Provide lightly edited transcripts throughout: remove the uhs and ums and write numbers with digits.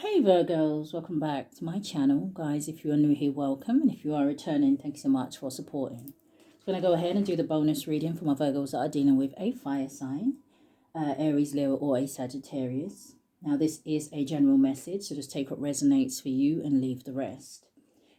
Hey Virgos, welcome back to my channel. Guys, if you are new here, welcome. And if you are returning, thanks so much for supporting. I'm going to go ahead and do the bonus reading for my Virgos that are dealing with a fire sign, Aries, Leo, or a Sagittarius. Now, this is a general message, so just take what resonates for you and leave the rest.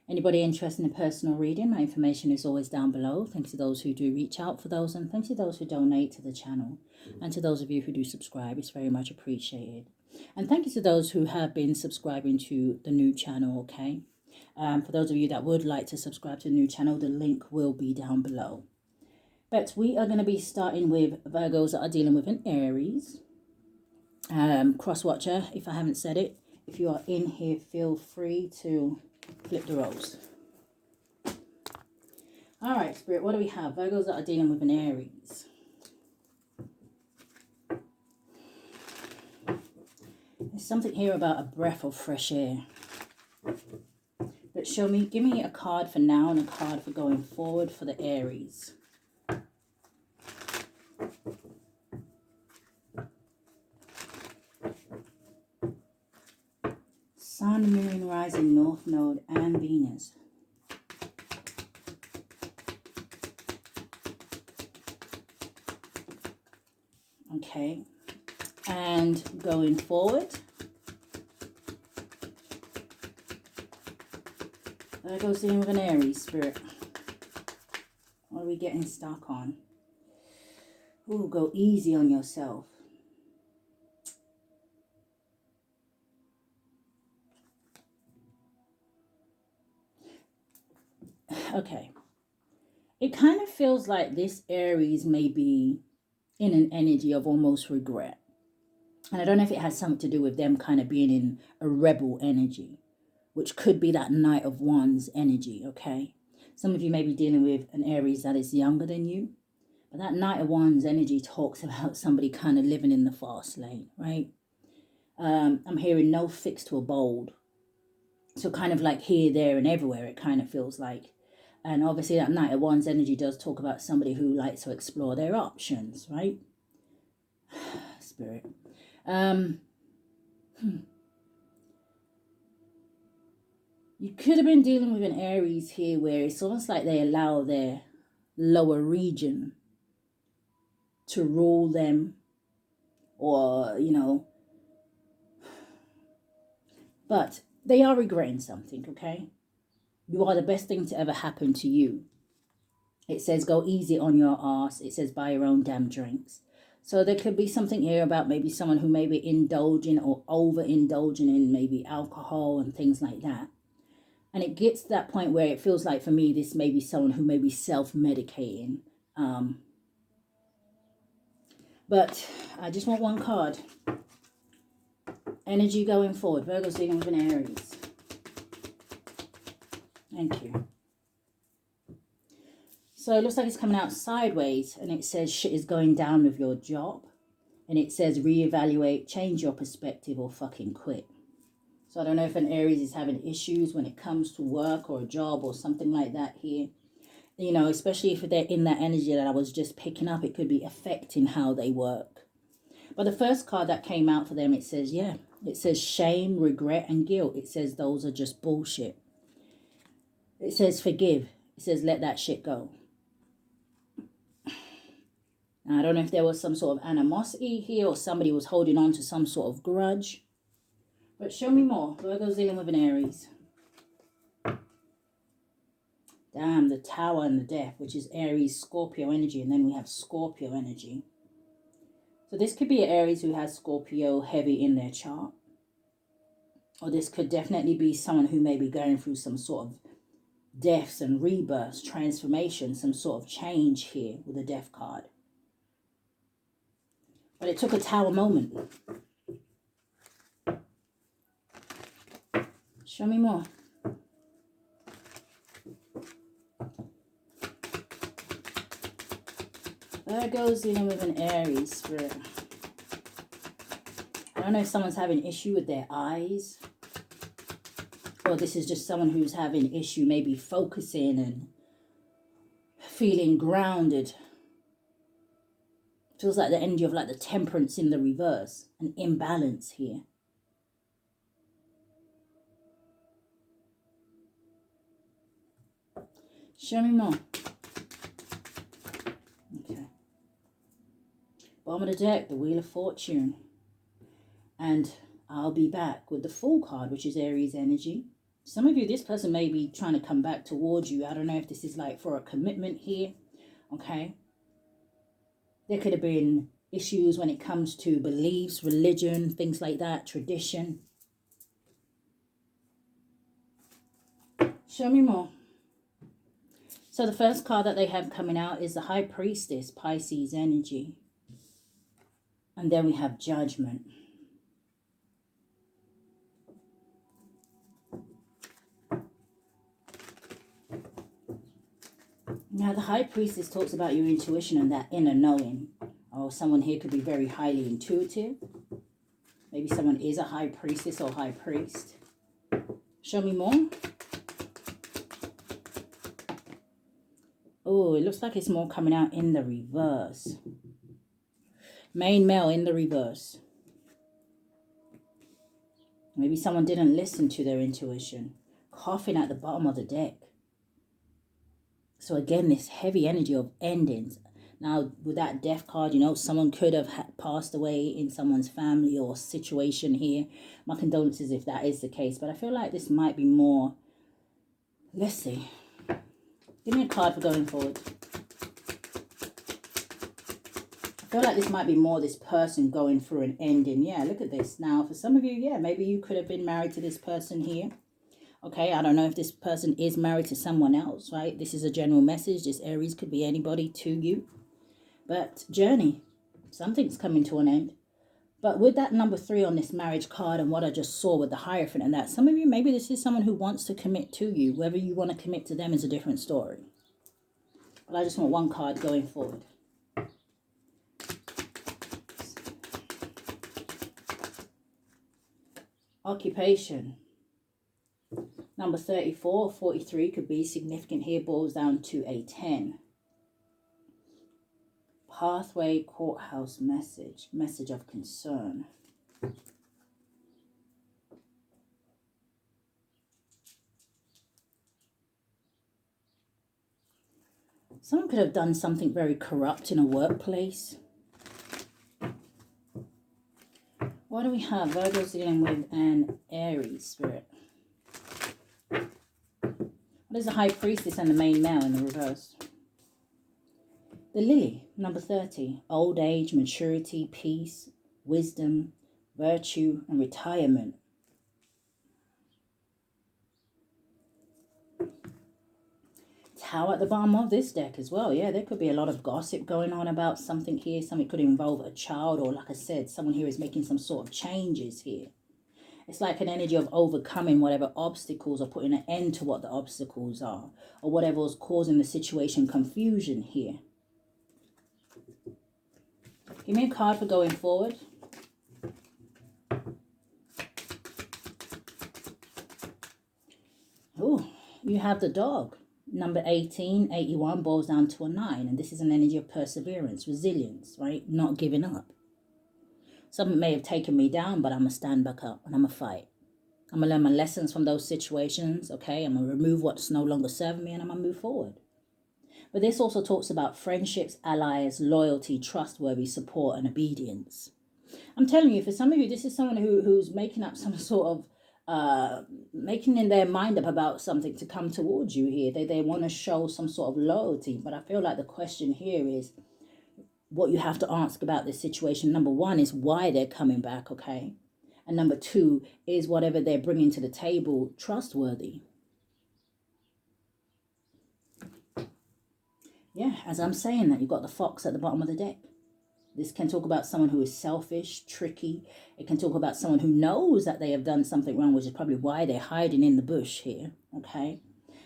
Anybody interested in a personal reading, my information is always down below. Thanks to those who do reach out for those, and thanks to those who donate to the channel. And to those of you who do subscribe, it's very much appreciated. And thank you to those who have been subscribing to the new channel, okay? For those of you that would like to subscribe to the new channel, the link will be down below. But we are going to be starting with Virgos that are dealing with an Aries. Cross-watcher, if I haven't said it. If you are in here, feel free to flip the roles. All right, Spirit, what do we have? Virgos that are dealing with an Aries. There's something here about a breath of fresh air. But give me a card for now and a card for going forward for the Aries. Sun, Moon, Rising, North Node, and Venus. Okay. And going forward, there goes in with an Aries, Spirit. What are we getting stuck on? Ooh, go easy on yourself. Okay. It kind of feels like this Aries may be in an energy of almost regret. And I don't know if it has something to do with them kind of being in a rebel energy, which could be that Knight of Wands energy, okay? Some of you may be dealing with an Aries that is younger than you. But that Knight of Wands energy talks about somebody kind of living in the fast lane, right? I'm hearing no fixed or bold. So kind of like here, there, and everywhere, it kind of feels like. And obviously that Knight of Wands energy does talk about somebody who likes to explore their options, right? Spirit. You could have been dealing with an Aries here where it's almost like they allow their lower region to rule them, or, you know, but they are regretting something, okay? You are the best thing to ever happen to you. It says go easy on your ass. It says buy your own damn drinks. So there could be something here about maybe someone who may be indulging or overindulging in maybe alcohol and things like that. And it gets to that point where it feels like, for me, this may be someone who may be self-medicating. But I just want one card. Energy going forward. Virgo's dealing with an Aries. Thank you. So it looks like it's coming out sideways, and it says shit is going down with your job. And it says reevaluate, change your perspective, or fucking quit. So I don't know if an Aries is having issues when it comes to work or a job or something like that here. You know, especially if they're in that energy that I was just picking up, it could be affecting how they work. But the first card that came out for them, it says, yeah, it says shame, regret, and guilt. It says those are just bullshit. It says forgive. It says let that shit go. Now, I don't know if there was some sort of animosity here or somebody was holding on to some sort of grudge. But show me more. Virgo's dealing with an Aries. Damn, the Tower and the Death, which is Aries, Scorpio energy. And then we have Scorpio energy. So this could be an Aries who has Scorpio heavy in their chart. Or this could definitely be someone who may be going through some sort of deaths and rebirths, transformation, some sort of change here with the Death card. But it took a Tower moment. Show me more. Virgo's dealing with an Aries spirit. I don't know if someone's having issue with their eyes. Or this is just someone who's having issue maybe focusing and feeling grounded. Feels like the energy of like the Temperance in the reverse. An imbalance here. Show me more. Okay. Bottom of the deck, the Wheel of Fortune. And I'll be back with the Fool card, which is Aries energy. Some of you, this person may be trying to come back towards you. I don't know if this is like for a commitment here. Okay. There could have been issues when it comes to beliefs, religion, things like that, tradition. Show me more. So the first card that they have coming out is the High Priestess, Pisces energy. And then we have Judgment. Now the High Priestess talks about your intuition and that inner knowing. Oh, someone here could be very highly intuitive. Maybe someone is a High Priestess or High Priest. Show me more. Oh, it looks like it's more coming out in the reverse. Main male in the reverse. Maybe someone didn't listen to their intuition. Coffin at the bottom of the deck. So again, this heavy energy of endings. Now, with that death card, you know, someone could have passed away in someone's family or situation here. My condolences if that is the case. But I feel like this might be more... Let's see. Give me a card for going forward. I feel like this might be more this person going through an ending. Yeah, look at this. Now, for some of you, yeah, maybe you could have been married to this person here. Okay, I don't know if this person is married to someone else, right? This is a general message. This Aries could be anybody to you. But journey, something's coming to an end. But with that number 3 on this marriage card and what I just saw with the Hierophant and that, some of you, maybe this is someone who wants to commit to you. Whether you want to commit to them is a different story. But I just want one card going forward. Occupation. Number 34, 43 could be significant here, boils down to a 10. Pathway, courthouse message, message of concern. Someone could have done something very corrupt in a workplace. What do we have? Virgo's dealing with an Aries spirit. What is the High Priestess and the main male in the reverse? The Lily, number 30. Old age, maturity, peace, wisdom, virtue, and retirement. Tower at the bottom of this deck as well. Yeah, there could be a lot of gossip going on about something here. Something could involve a child, or like I said, someone here is making some sort of changes here. It's like an energy of overcoming whatever obstacles or putting an end to what the obstacles are, or whatever was causing the situation confusion here. Give me a card for going forward. Oh, you have the Dog. Number 18, 81 boils down to a 9. And this is an energy of perseverance, resilience, right? Not giving up. Something may have taken me down, but I'm going to stand back up and I'm going to fight. I'm going to learn my lessons from those situations, okay? I'm going to remove what's no longer serving me and I'm going to move forward. But this also talks about friendships, allies, loyalty, trustworthy support, and obedience. I'm telling you, for some of you, this is someone who's making up some sort of, making in their mind up about something to come towards you here. They want to show some sort of loyalty. But I feel like the question here is what you have to ask about this situation. Number 1 is why they're coming back, okay? And number 2 is whatever they're bringing to the table trustworthy. Yeah, as I'm saying that, you've got the Fox at the bottom of the deck. This can talk about someone who is selfish, tricky. It can talk about someone who knows that they have done something wrong, which is probably why they're hiding in the bush here, okay?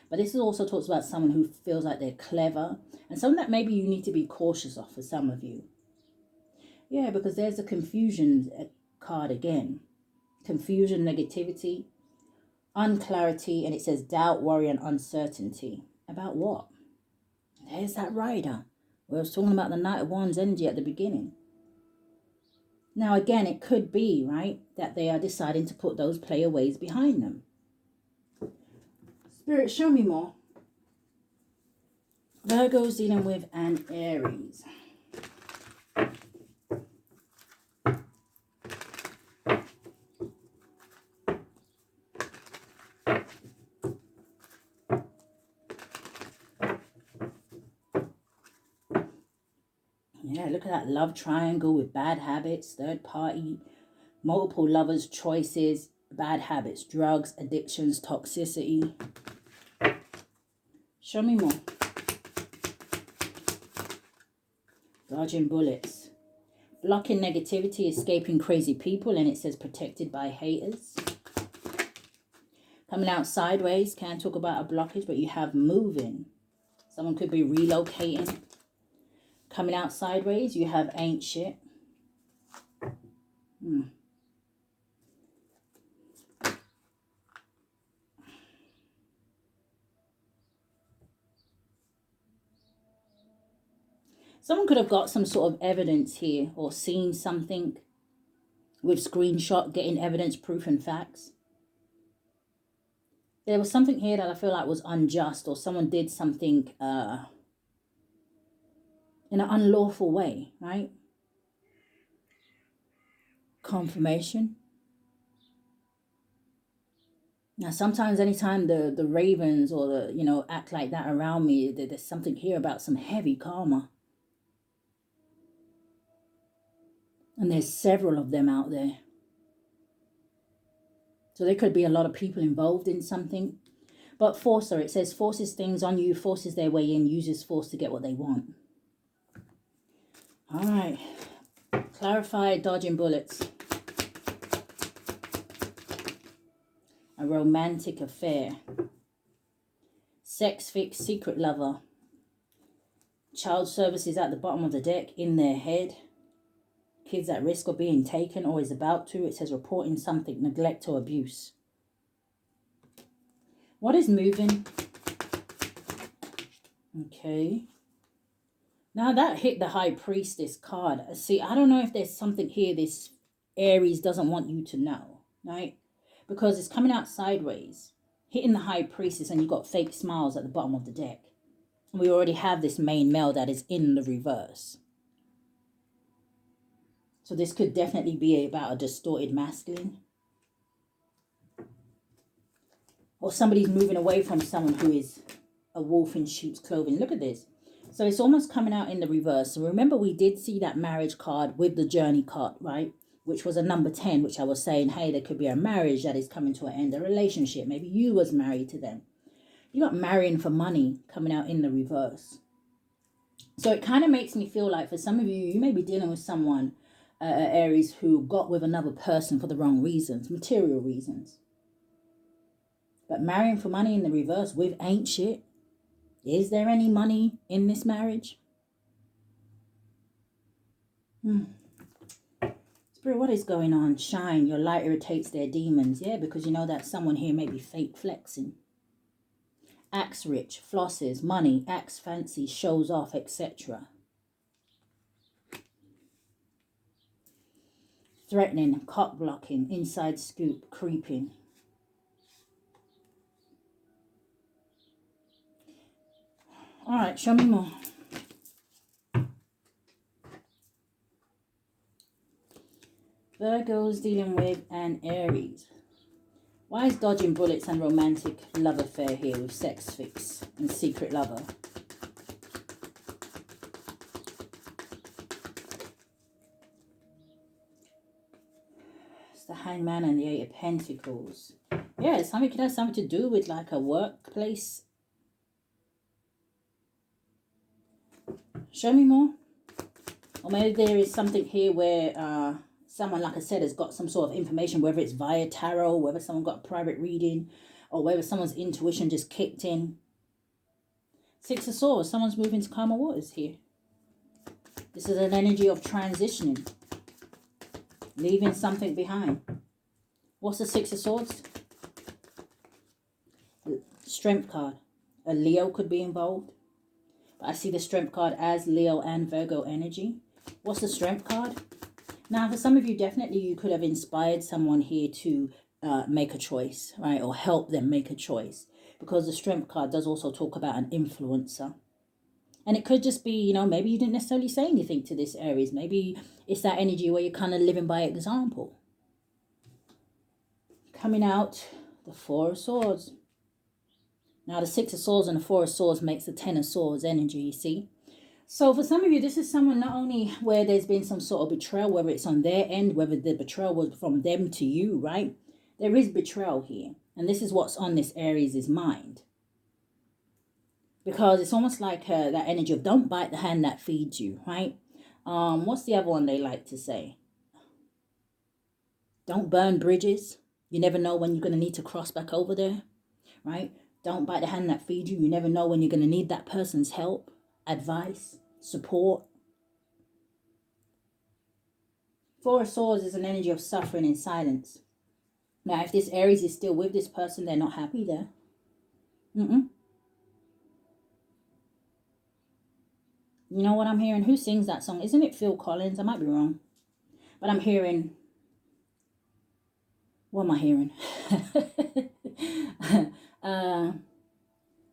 But this also talks about someone who feels like they're clever and someone that maybe you need to be cautious of for some of you. Yeah, because there's a confusion card again. Confusion, negativity, unclarity, and it says doubt, worry, and uncertainty. About what? There's that rider. We were talking about the Knight of Wands energy at the beginning. Now, again, it could be, right, that they are deciding to put those playaways behind them. Spirit, show me more. Virgo's dealing with an Aries. Yeah, look at that love triangle with bad habits, third party, multiple lovers, choices, bad habits, drugs, addictions, toxicity. Show me more. Dodging bullets. Blocking negativity, escaping crazy people, and it says protected by haters. Coming out sideways, can't talk about a blockage, but you have moving. Someone could be relocating. Coming out sideways, you have ain't shit. Someone could have got some sort of evidence here or seen something with screenshot, getting evidence, proof and facts. There was something here that I feel like was unjust, or someone did something in an unlawful way, right? Confirmation. Now, sometimes anytime the ravens or the, act like that around me, there's something here about some heavy karma. And there's several of them out there. So there could be a lot of people involved in something. But forcer, it says forces things on you, forces their way in, uses force to get what they want. All right. Clarify dodging bullets. A romantic affair. Sex fix, secret lover. Child services at the bottom of the deck, in their head. Kids at risk of being taken or is about to. It says reporting something, neglect or abuse. What is moving? Okay. Now that hit the High Priestess card. See, I don't know if there's something here this Aries doesn't want you to know, right? Because it's coming out sideways, hitting the High Priestess, and you've got fake smiles at the bottom of the deck. And we already have this main male that is in the reverse. So this could definitely be about a distorted masculine. Or somebody's moving away from someone who is a wolf in sheep's clothing. Look at this. So it's almost coming out in the reverse. So remember, we did see that marriage card with the journey card, right? Which was a number 10, which I was saying, hey, there could be a marriage that is coming to an end, a relationship. Maybe you was married to them. You got marrying for money coming out in the reverse. So it kind of makes me feel like for some of you, you may be dealing with someone, Aries, who got with another person for the wrong reasons, material reasons. But marrying for money in the reverse with ain't shit. Is there any money in this marriage? Spirit, what is going on? Shine. Your light irritates their demons. Yeah, because you know that someone here may be fake flexing. Acts rich, flosses, money, acts fancy, shows off, etc. Threatening, cock blocking, inside scoop, creeping. All right, show me more. Virgo's dealing with an Aries. Why is dodging bullets and romantic love affair here with sex fix and secret lover? It's the Hangman and the Eight of Pentacles. Yeah, something could have something to do with like a workplace. Show me more. Or maybe there is something here where someone, like I said, has got some sort of information, whether it's via tarot, whether someone got a private reading, or whether someone's intuition just kicked in. Six of Swords, someone's moving to calmer waters here. This is an energy of transitioning, leaving something behind. What's the Six of Swords? Strength card. A Leo could be involved. But I see the Strength card as Leo and Virgo energy. What's the Strength card? Now, for some of you, definitely you could have inspired someone here to make a choice, right? Or help them make a choice. Because the Strength card does also talk about an influencer. And it could just be, you know, maybe you didn't necessarily say anything to this Aries. Maybe it's that energy where you're kind of living by example. Coming out, the Four of Swords. Now, the Six of Swords and the Four of Swords makes the Ten of Swords energy, you see. So for some of you, this is someone not only where there's been some sort of betrayal, whether it's on their end, whether the betrayal was from them to you, right? There is betrayal here. And this is what's on this Aries' mind. Because it's almost like that energy of don't bite the hand that feeds you, right? What's the other one they like to say? Don't burn bridges. You never know when you're going to need to cross back over there, right? Don't bite the hand that feeds you. You never know when you're going to need that person's help, advice, support. Four of Swords is an energy of suffering in silence. Now, if this Aries is still with this person, they're not happy there. You know what I'm hearing? Who sings that song? Isn't it Phil Collins? I might be wrong. But I'm hearing... What am I hearing?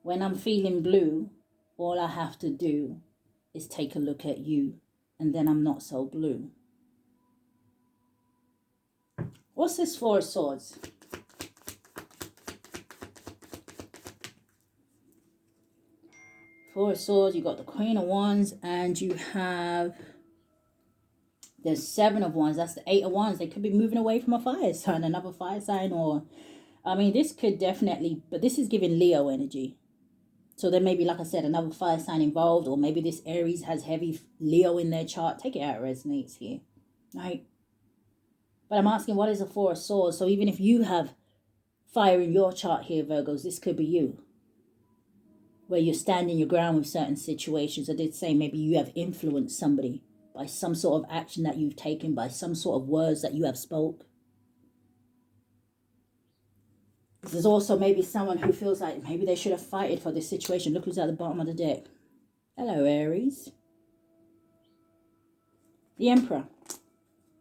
When I'm feeling blue, all I have to do is take a look at you, and then I'm not so blue. What's this Four of Swords? Four of Swords, you got the Queen of Wands, and you have the Seven of Wands. That's the Eight of Wands. They could be moving away from a fire sign, another fire sign, or... I mean, this could definitely... But this is giving Leo energy. So there may be, like I said, another fire sign involved, or maybe this Aries has heavy Leo in their chart. Take it out, it resonates here, right? But I'm asking, what is a Four of Swords? So even if you have fire in your chart here, Virgos, this could be you. Where you're standing your ground with certain situations. I did say maybe you have influenced somebody by some sort of action that you've taken, by some sort of words that you have spoke. There's also maybe someone who feels like maybe they should have fighted for this situation. Look who's at the bottom of the deck. Hello, Aries. The Emperor.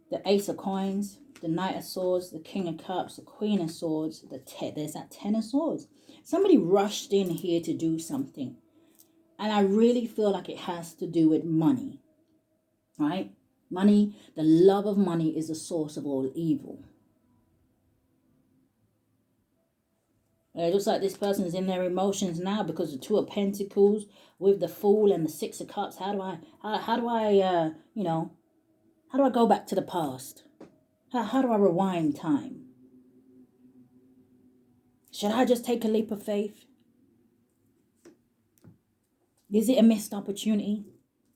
The Ace of Coins. The Knight of Swords. The King of Cups. The Queen of Swords. There's that Ten of Swords. Somebody rushed in here to do something. And I really feel like it has to do with money. Right? Money, the love of money is the source of all evil. It looks like this person is in their emotions now because the Two of Pentacles with the Fool and the Six of Cups. How do I go back to the past? How do I rewind time? Should I just take a leap of faith? Is it a missed opportunity?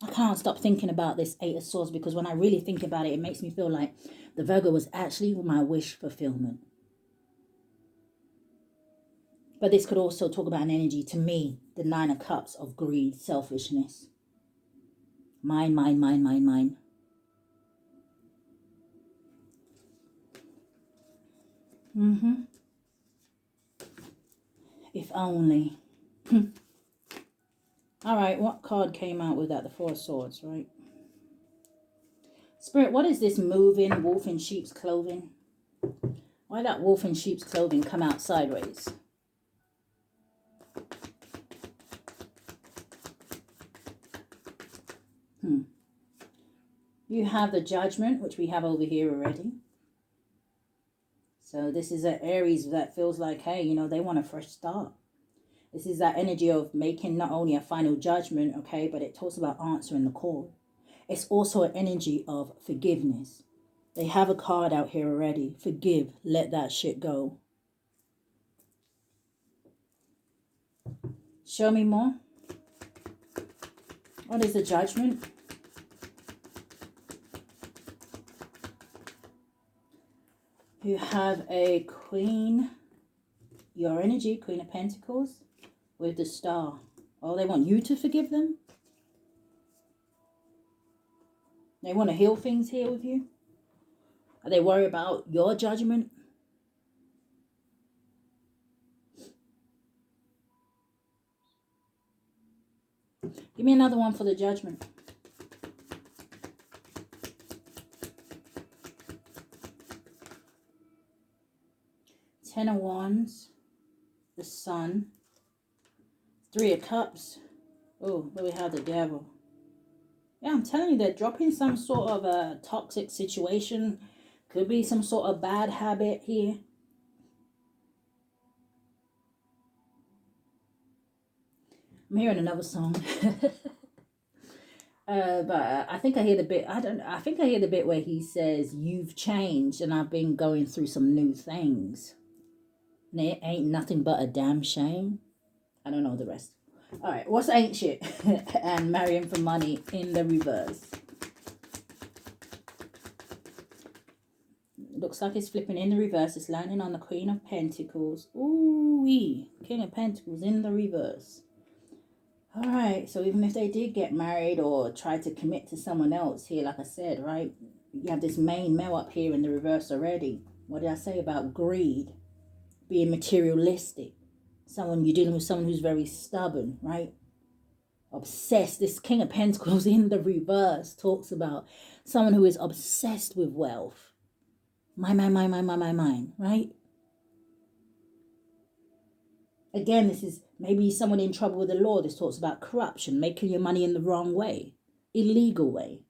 I can't stop thinking about this Eight of Swords because when I really think about it, it makes me feel like the Virgo was actually my wish fulfillment. But this could also talk about an energy, to me, the Nine of Cups of greed, selfishness. Mine, mine, mine, mine, mine. If only. All right, what card came out with that? The Four of Swords, right? Spirit, what is this moving wolf in sheep's clothing? Why that wolf in sheep's clothing come out sideways? You have the Judgment, which we have over here already. So this is an Aries that feels like, hey, you know, they want a fresh start. This is that energy of making not only a final judgment, okay, but it talks about answering the call. It's also an energy of forgiveness. They have a card out here already. Forgive, let that shit go. Show me more. What is the Judgment? You have a Queen, your energy, Queen of Pentacles, with the Star. Oh, they want you to forgive them? They want to heal things here with you? Are they worried about your judgment? Give me another one for the Judgment. Ten of Wands, the Sun, Three of Cups, Oh, but we have the devil. Yeah, I'm telling you, they're dropping some sort of a toxic situation. Could be some sort of bad habit here. I'm hearing another song. But I think I hear the bit. I think I hear the bit where he says, "You've changed, and I've been going through some new things, and it ain't nothing but a damn shame." I don't know the rest. All right, what's ain't shit? And marrying for money in the reverse. Looks like it's flipping in the reverse. It's landing on the Queen of Pentacles. Ooh-wee. King of Pentacles in the reverse. All right, so even if they did get married or try to commit to someone else here, like I said, right? You have this main male up here in the reverse already. What did I say about greed? Being materialistic. You're dealing with someone who's very stubborn, right? Obsessed. This King of Pentacles in the reverse talks about someone who is obsessed with wealth. Mine, right? Again, this is maybe someone in trouble with the law. This talks about corruption, making your money in the wrong way, illegal way.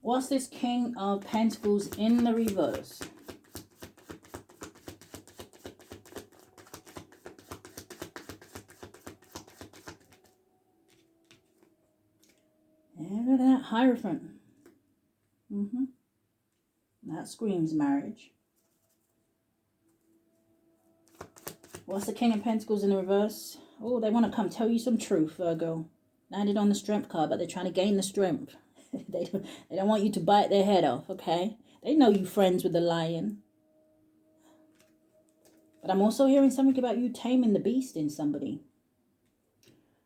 What's this King of Pentacles in the reverse? And look at that Hierophant. That screams marriage. What's the King of Pentacles in the reverse? Oh, they want to come tell you some truth, Virgo. Landed on the strength card, but they're trying to gain the strength. they don't want you to bite their head off, okay? They know you friends with the lion. But I'm also hearing something about you taming the beast in somebody.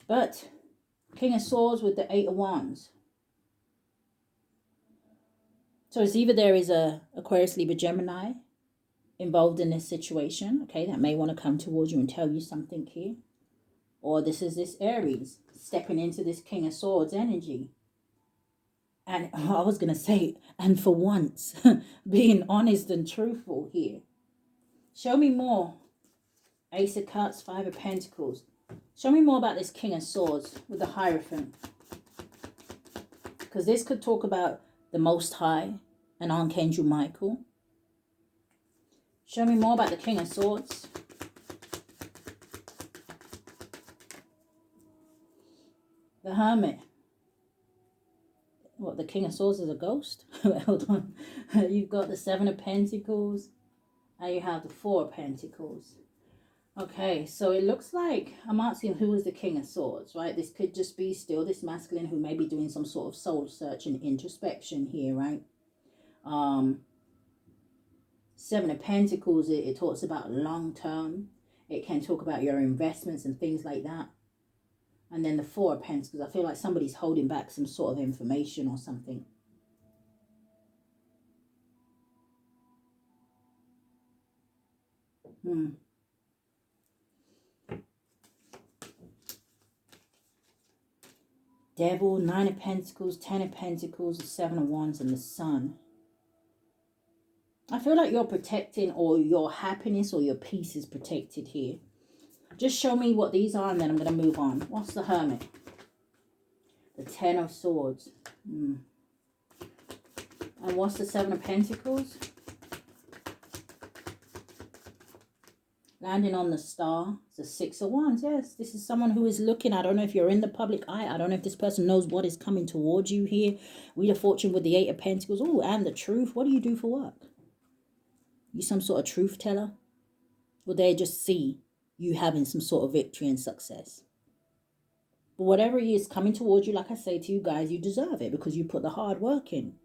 But King of Swords with the Eight of Wands. So it's either there is a Aquarius, Libra, Gemini involved in this situation, okay, that may want to come towards you and tell you something here. Or this is this Aries stepping into this King of Swords energy. And I was going to say, and for once, being honest and truthful here. Show me more. Ace of Cups, Five of Pentacles. Show me more about this King of Swords with the Hierophant. Because this could talk about the Most High and Archangel Michael. Show me more about the King of Swords. The Hermit. What, the King of Swords is a ghost? Hold on. You've got the Seven of Pentacles. And you have the Four of Pentacles. Okay, so it looks like I'm asking who is the King of Swords, right? This could just be still this masculine who may be doing some sort of soul search and introspection here, right? Seven of Pentacles, it talks about long term. It can talk about your investments and things like that. And then the Four of Pentacles, I feel like somebody's holding back some sort of information or something. Devil, Nine of Pentacles, Ten of Pentacles, the Seven of Wands, and the Sun. I feel like you're protecting, or your happiness or your peace is protected here. Just show me what these are and then I'm going to move on. What's the Hermit? The Ten of Swords. And what's the Seven of Pentacles? Landing on the Star. It's the Six of Wands. Yes, this is someone who is looking. I don't know if you're in the public eye. I don't know if this person knows what is coming towards you here. Wheel of Fortune with the Eight of Pentacles. Oh, and the Truth. What do you do for work? You some sort of truth teller? Will they just see you having some sort of victory and success? But whatever it is coming towards you, like I say to you guys, you deserve it because you put the hard work in.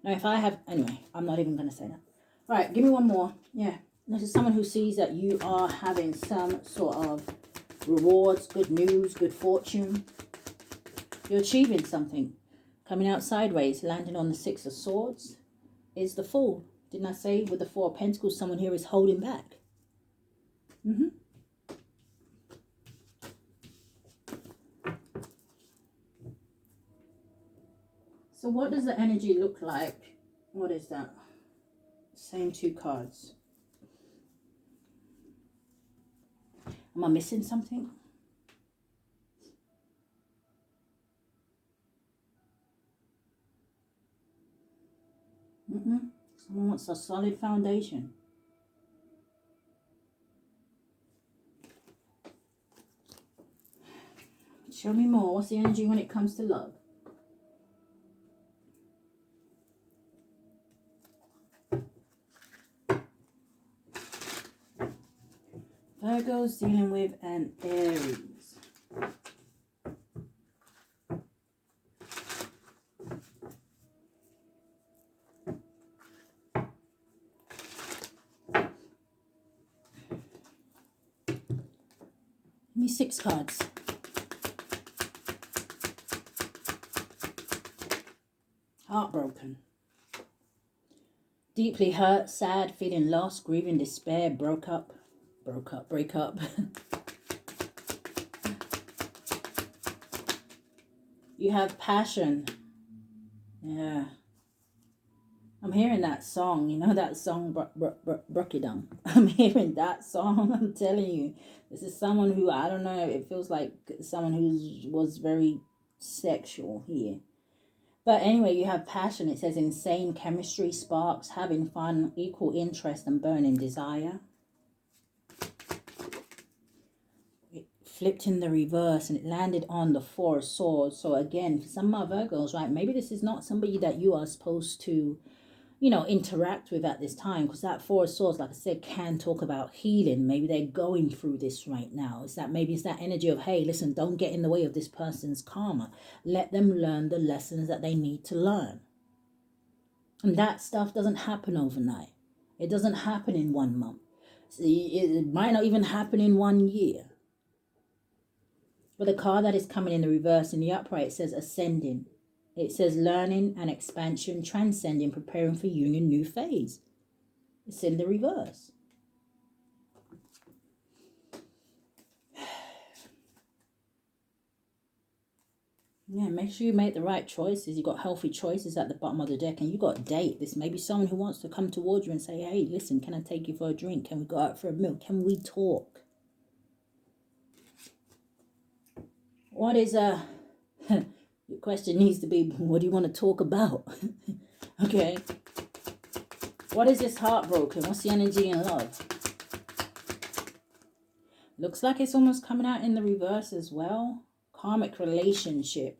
Now, if I have... Anyway, I'm not even going to say that. All right, give me one more. Yeah. This is someone who sees that you are having some sort of rewards, good news, good fortune. You're achieving something. Coming out sideways, landing on the Six of Swords is the Fool. Didn't I say with the Four of Pentacles, someone here is holding back? So what does the energy look like What is that? Same two cards. Am I missing something? Someone wants a solid foundation. Show me more. What's the energy when it comes to love? Virgo's dealing with an Aries. Give me 6 cards. Heartbroken. Deeply hurt, sad, feeling lost, grieving, despair, break up. You have passion. Yeah. I'm hearing that song. You know that song, Brookidum? I'm hearing that song. I'm telling you. This is someone who, I don't know, it feels like someone who was very sexual here. But anyway, you have passion. It says insane chemistry, sparks, having fun, equal interest, and burning desire. It flipped in the reverse and it landed on the 4 of Swords. So again, for some of my Virgos, right, maybe this is not somebody that you are supposed to, you know, interact with at this time, because that 4 of Swords, like I said, can talk about healing. Maybe they're going through this right now. Maybe it's that energy of, hey, listen, don't get in the way of this person's karma. Let them learn the lessons that they need to learn. And that stuff doesn't happen overnight. It doesn't happen in 1 month. It might not even happen in 1 year. But the card that is coming in the reverse in the upright, it says ascending. It says learning and expansion, transcending, preparing for union, new phase. It's in the reverse. Yeah, make sure you make the right choices. You got healthy choices at the bottom of the deck, and you got date. This may be someone who wants to come towards you and say, hey, listen, can I take you for a drink? Can we go out for a meal? Can we talk? What is your question needs to be, what do you want to talk about? Okay. What is this heartbroken? What's the energy in love? Looks like it's almost coming out in the reverse as well. Karmic relationship.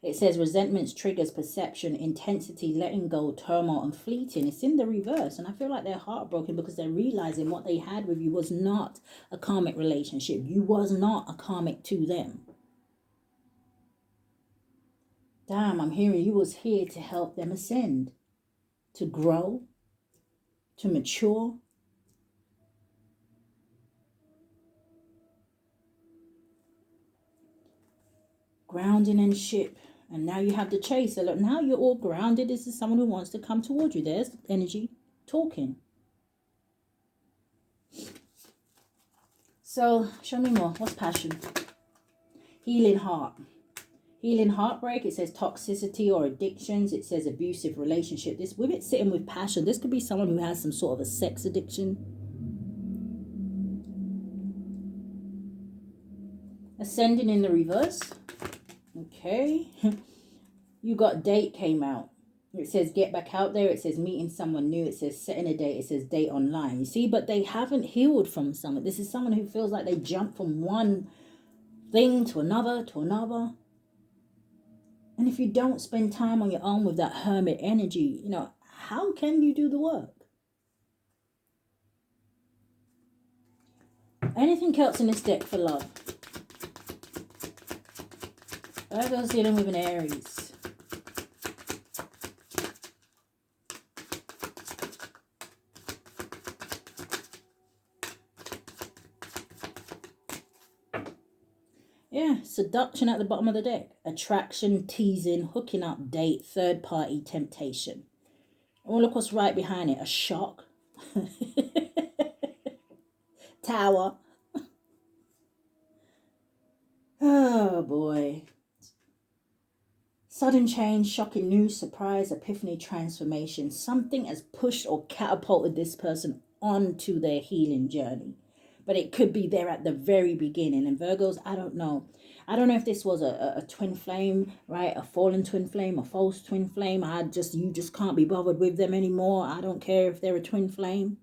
It says resentments, triggers, perception, intensity, letting go, turmoil, and fleeting. It's in the reverse. And I feel like they're heartbroken because they're realizing what they had with you was not a karmic relationship. You was not a karmic to them. Damn, I'm hearing you was here to help them ascend, to grow, to mature. Grounding and ship. And now you have the chase. So look, now you're all grounded. This is someone who wants to come towards you. There's energy talking. So show me more. What's passion? Healing heart. Healing heartbreak. It says toxicity or addictions. It says abusive relationship. This, with it sitting with passion, this could be someone who has some sort of a sex addiction. Ascending in the reverse. Okay. You got date came out. It says get back out there. It says meeting someone new. It says setting a date. It says date online. You see, but they haven't healed from someone. This is someone who feels like they jump from one thing to another to another. And if you don't spend time on your own with that hermit energy, you know, how can you do the work? Anything else in this deck for love? Virgo's dealing with an Aries. Yeah, seduction at the bottom of the deck. Attraction, teasing, hooking up, date, third party, temptation. Oh, look what's right behind it. A shock. Tower. Oh, boy. Sudden change, shocking news, surprise, epiphany, transformation. Something has pushed or catapulted this person onto their healing journey. But it could be there at the very beginning. And Virgos, I don't know. I don't know if this was a twin flame, right? A fallen twin flame, a false twin flame. You just can't be bothered with them anymore. I don't care if they're a twin flame.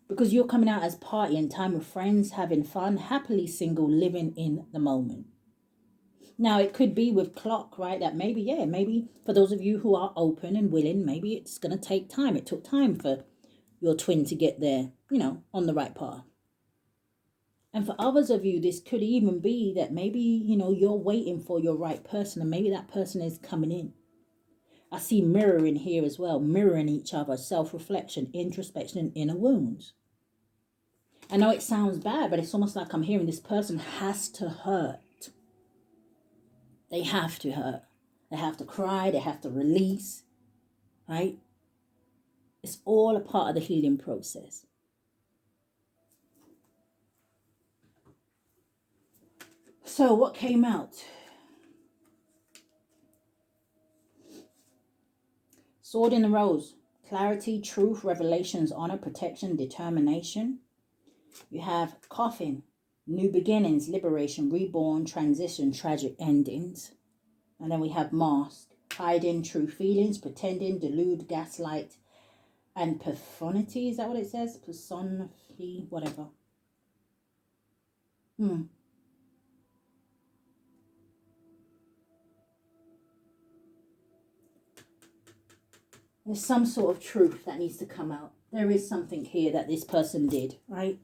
Because you're coming out as partying, time with friends, having fun, happily single, living in the moment. Now, it could be with clock, right? That maybe for those of you who are open and willing, maybe it's going to take time. It took time for your twin to get there, on the right path. And for others of you, this could even be that maybe, you're waiting for your right person and maybe that person is coming in. I see mirroring here as well, mirroring each other, self-reflection, introspection, and inner wounds. I know it sounds bad, but it's almost like I'm hearing this person has to hurt. They have to hurt. They have to cry. They have to release, right? It's all a part of the healing process. So what came out? Sword in the Rose. Clarity, truth, revelations, honor, protection, determination. You have Coffin. New beginnings, liberation, reborn, transition, tragic endings. And then we have Mask. Hiding, true feelings, pretending, delude, gaslight, and perfonity. Is that what it says? Personity, whatever. There's some sort of truth that needs to come out. There is something here that this person did, right?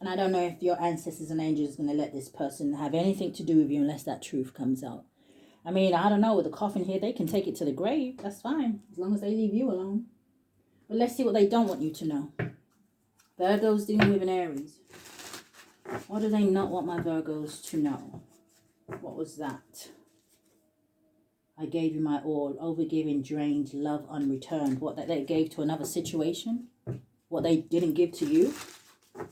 And I don't know if your ancestors and angels are going to let this person have anything to do with you unless that truth comes out. I mean, I don't know. With the coffin here, they can take it to the grave. That's fine, as long as they leave you alone. But let's see what they don't want you to know. Virgos dealing with an Aries. What do they not want my Virgos to know? What was that? I gave you my all, overgiving, drained, love unreturned. What that they gave to another situation? What they didn't give to you?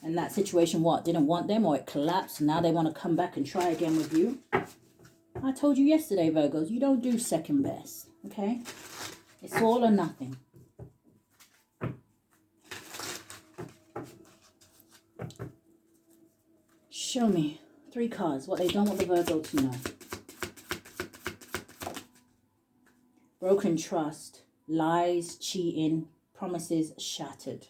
And that situation, what, didn't want them, or it collapsed, and now they want to come back and try again with you? I told you yesterday, Virgos, you don't do second best, okay? It's all or nothing. Show me 3 cards, what they don't want the Virgo to know. Broken trust, lies, cheating, promises shattered.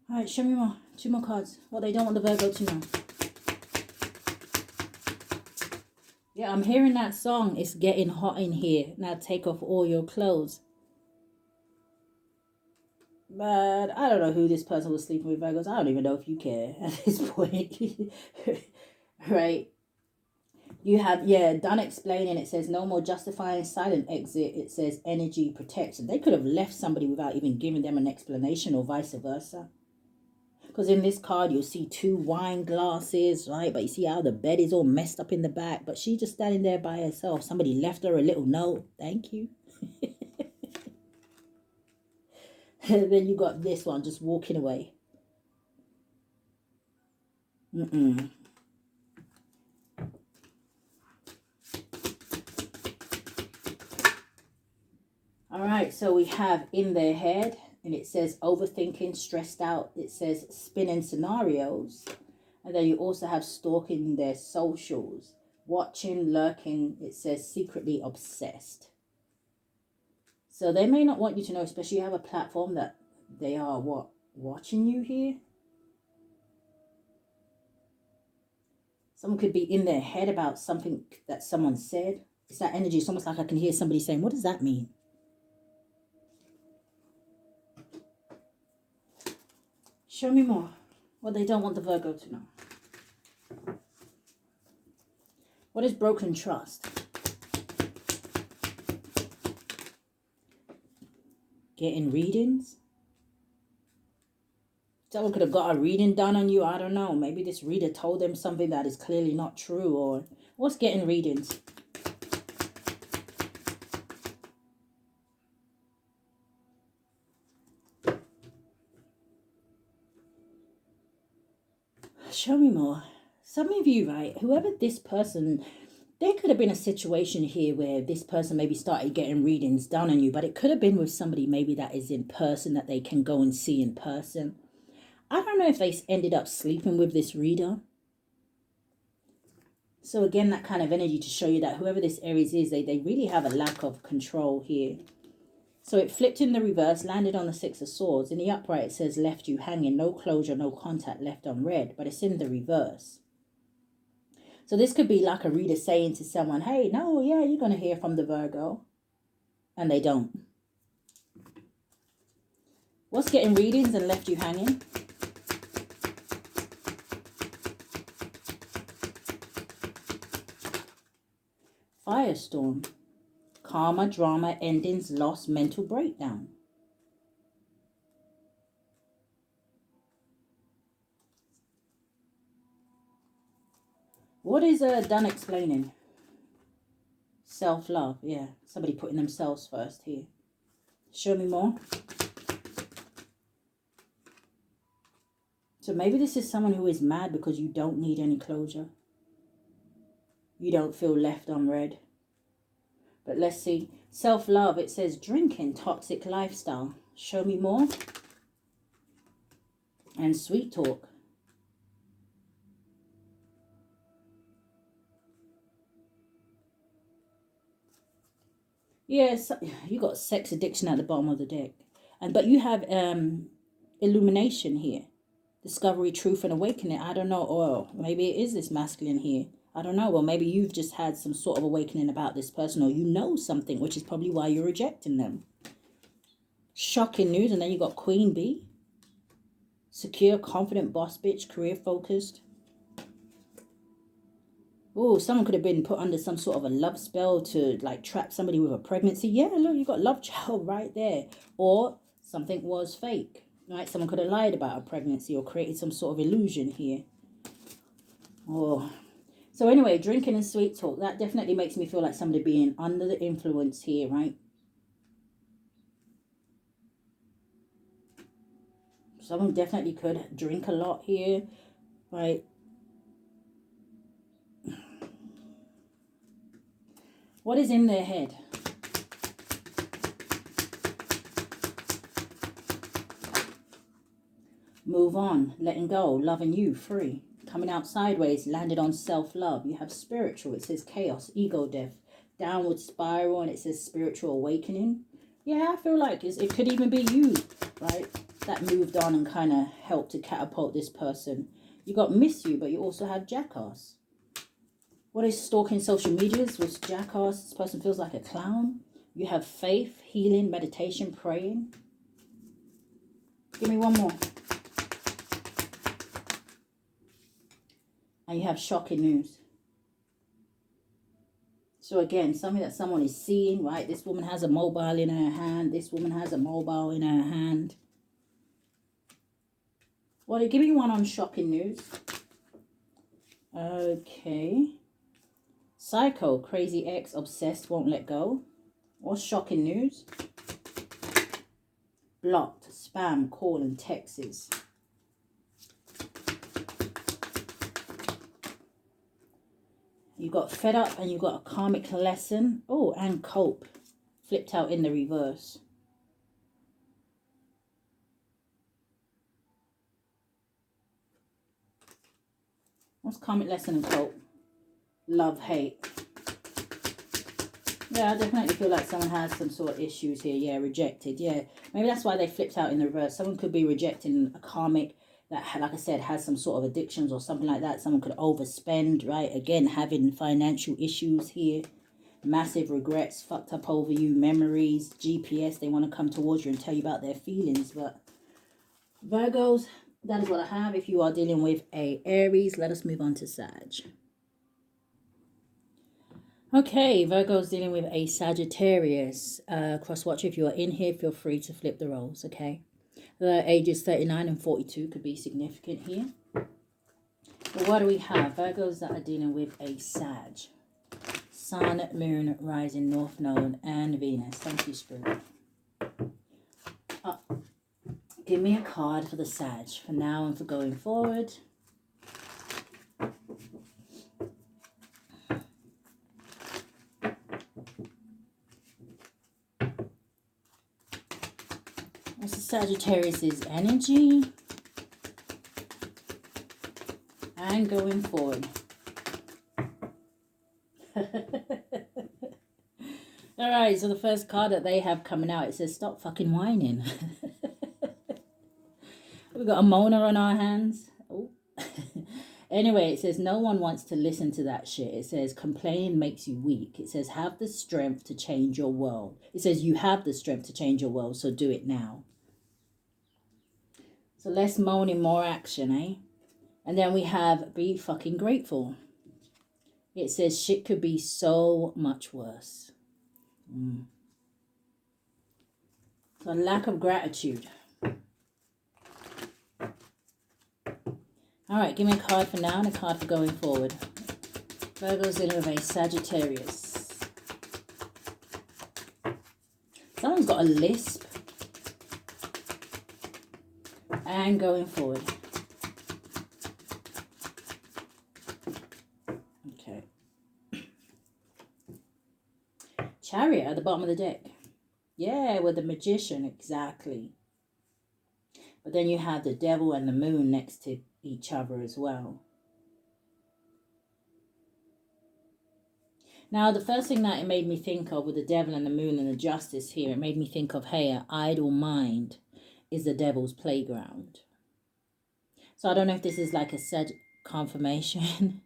All right, show me more. 2 more cards. What they don't want the Virgo to know. Yeah, I'm hearing that song. It's getting hot in here. Now take off all your clothes. But I don't know who this person was sleeping with, Virgos. I don't even know if you care at this point. Right? You have, done explaining. It says no more justifying, silent exit. It says energy protection. They could have left somebody without even giving them an explanation, or vice versa. Because in this card, you'll see 2 wine glasses, right? But you see how the bed is all messed up in the back. But she's just standing there by herself. Somebody left her a little note. Thank you. And then you got this one just walking away. All right, so we have in their head, and it says overthinking, stressed out. It says spinning scenarios. And then you also have stalking their socials, watching, lurking. It says secretly obsessed. So they may not want you to know, especially you have a platform that they are watching you here. Someone could be in their head about something that someone said. It's that energy. It's almost like I can hear somebody saying, what does that mean? Show me more. What they don't want the Virgo to know. What is broken trust? Getting readings? Someone could have got a reading done on you. I don't know. Maybe this reader told them something that is clearly not true. Or what's getting readings? Show me more. Some of you, right, whoever this person, there could have been a situation here where this person maybe started getting readings done on you, but it could have been with somebody maybe that is in person, that they can go and see in person. I don't know if they ended up sleeping with this reader. So again, that kind of energy to show you that whoever this Aries is, they really have a lack of control here. So it flipped in the reverse, landed on the Six of Swords. In the upright, it says left you hanging, no closure, no contact, left unread, but it's in the reverse. So this could be like a reader saying to someone, hey, no, yeah, you're going to hear from the Virgo. And they don't. What's getting readings and left you hanging? Firestorm. Karma, drama, endings, loss, mental breakdown. What is done explaining? Self-love, yeah. Somebody putting themselves first here. Show me more. So maybe this is someone who is mad because you don't need any closure. You don't feel left unread. But let's see. Self-love, it says drinking, toxic lifestyle. Show me more. And sweet talk. Yes, you got sex addiction at the bottom of the deck. But you have illumination here. Discovery, truth, and awakening. I don't know. Or maybe it is this masculine here. I don't know. Well, maybe you've just had some sort of awakening about this person, or you know something, which is probably why you're rejecting them. Shocking news. And then you got Queen Bee. Secure, confident, boss bitch, career focused. Oh, someone could have been put under some sort of a love spell to like trap somebody with a pregnancy. Yeah, look, you got love child right there. Or something was fake. Right? Someone could have lied about a pregnancy or created some sort of illusion here. Oh. So anyway, drinking and sweet talk. That definitely makes me feel like somebody being under the influence here, right? Someone definitely could drink a lot here, right? What is in their head? Move on, letting go, loving you, free. Coming out sideways, landed on self-love. You have spiritual, it says chaos, ego death. Downward spiral, and it says spiritual awakening. Yeah, I feel like it could even be you, right? That moved on and kind of helped to catapult this person. You got miss you, but you also have jackass. What is stalking social medias with jackass? This person feels like a clown. You have faith, healing, meditation, praying. Give me one more. And you have shocking news. So again, something that someone is seeing, right? This woman has a mobile in her hand. This woman has a mobile in her hand. Well, give me one on shocking news. Okay. Psycho, crazy ex, obsessed, won't let go. What's shocking news? Blocked, spam, call and texts. You got fed up and you got a karmic lesson. Oh, and cope. Flipped out in the reverse. What's karmic lesson and cope? Love, hate. Yeah, I definitely feel like someone has some sort of issues here. Yeah, rejected. Yeah, maybe that's why they flipped out in the reverse. Someone could be rejecting a karmic that, like I said, has some sort of addictions or something like that. Someone could overspend, right? Again, having financial issues here. Massive regrets, fucked up over you, memories, GPS. They want to come towards you and tell you about their feelings. But Virgos, that is what I have. If you are dealing with a Aries, let us move on to Sag. Okay, Virgo's dealing with a Sagittarius. Cross-watcher, if you are in here, feel free to flip the roles, okay? The ages 39 and 42 could be significant here. But what do we have? Virgos that are dealing with a Sag. Sun, Moon, Rising, North Node, and Venus. Thank you, Spirit. Give me a card for the Sag for now and for going forward. What's the Sagittarius's energy? And going forward. Alright, so the first card that they have coming out, it says, stop fucking whining. We've got a Mona on our hands. Oh. Anyway, it says, no one wants to listen to that shit. It says, complaining makes you weak. It says, have the strength to change your world. It says, you have the strength to change your world, so do it now. So less moaning, more action, eh? And then we have, be fucking grateful. It says, shit could be so much worse. So lack of gratitude. All right, give me a card for now and a card for going forward. Virgo's dealing with a Sagittarius. Someone's got a lisp. And going forward. Okay. Chariot at the bottom of the deck. Yeah, with the Magician, exactly. But then you have the Devil and the Moon next to each other as well. Now, the first thing that it made me think of with the Devil and the Moon and the Justice here, it made me think of, hey, an idle mind is the devil's playground. So I don't know if this is like a confirmation.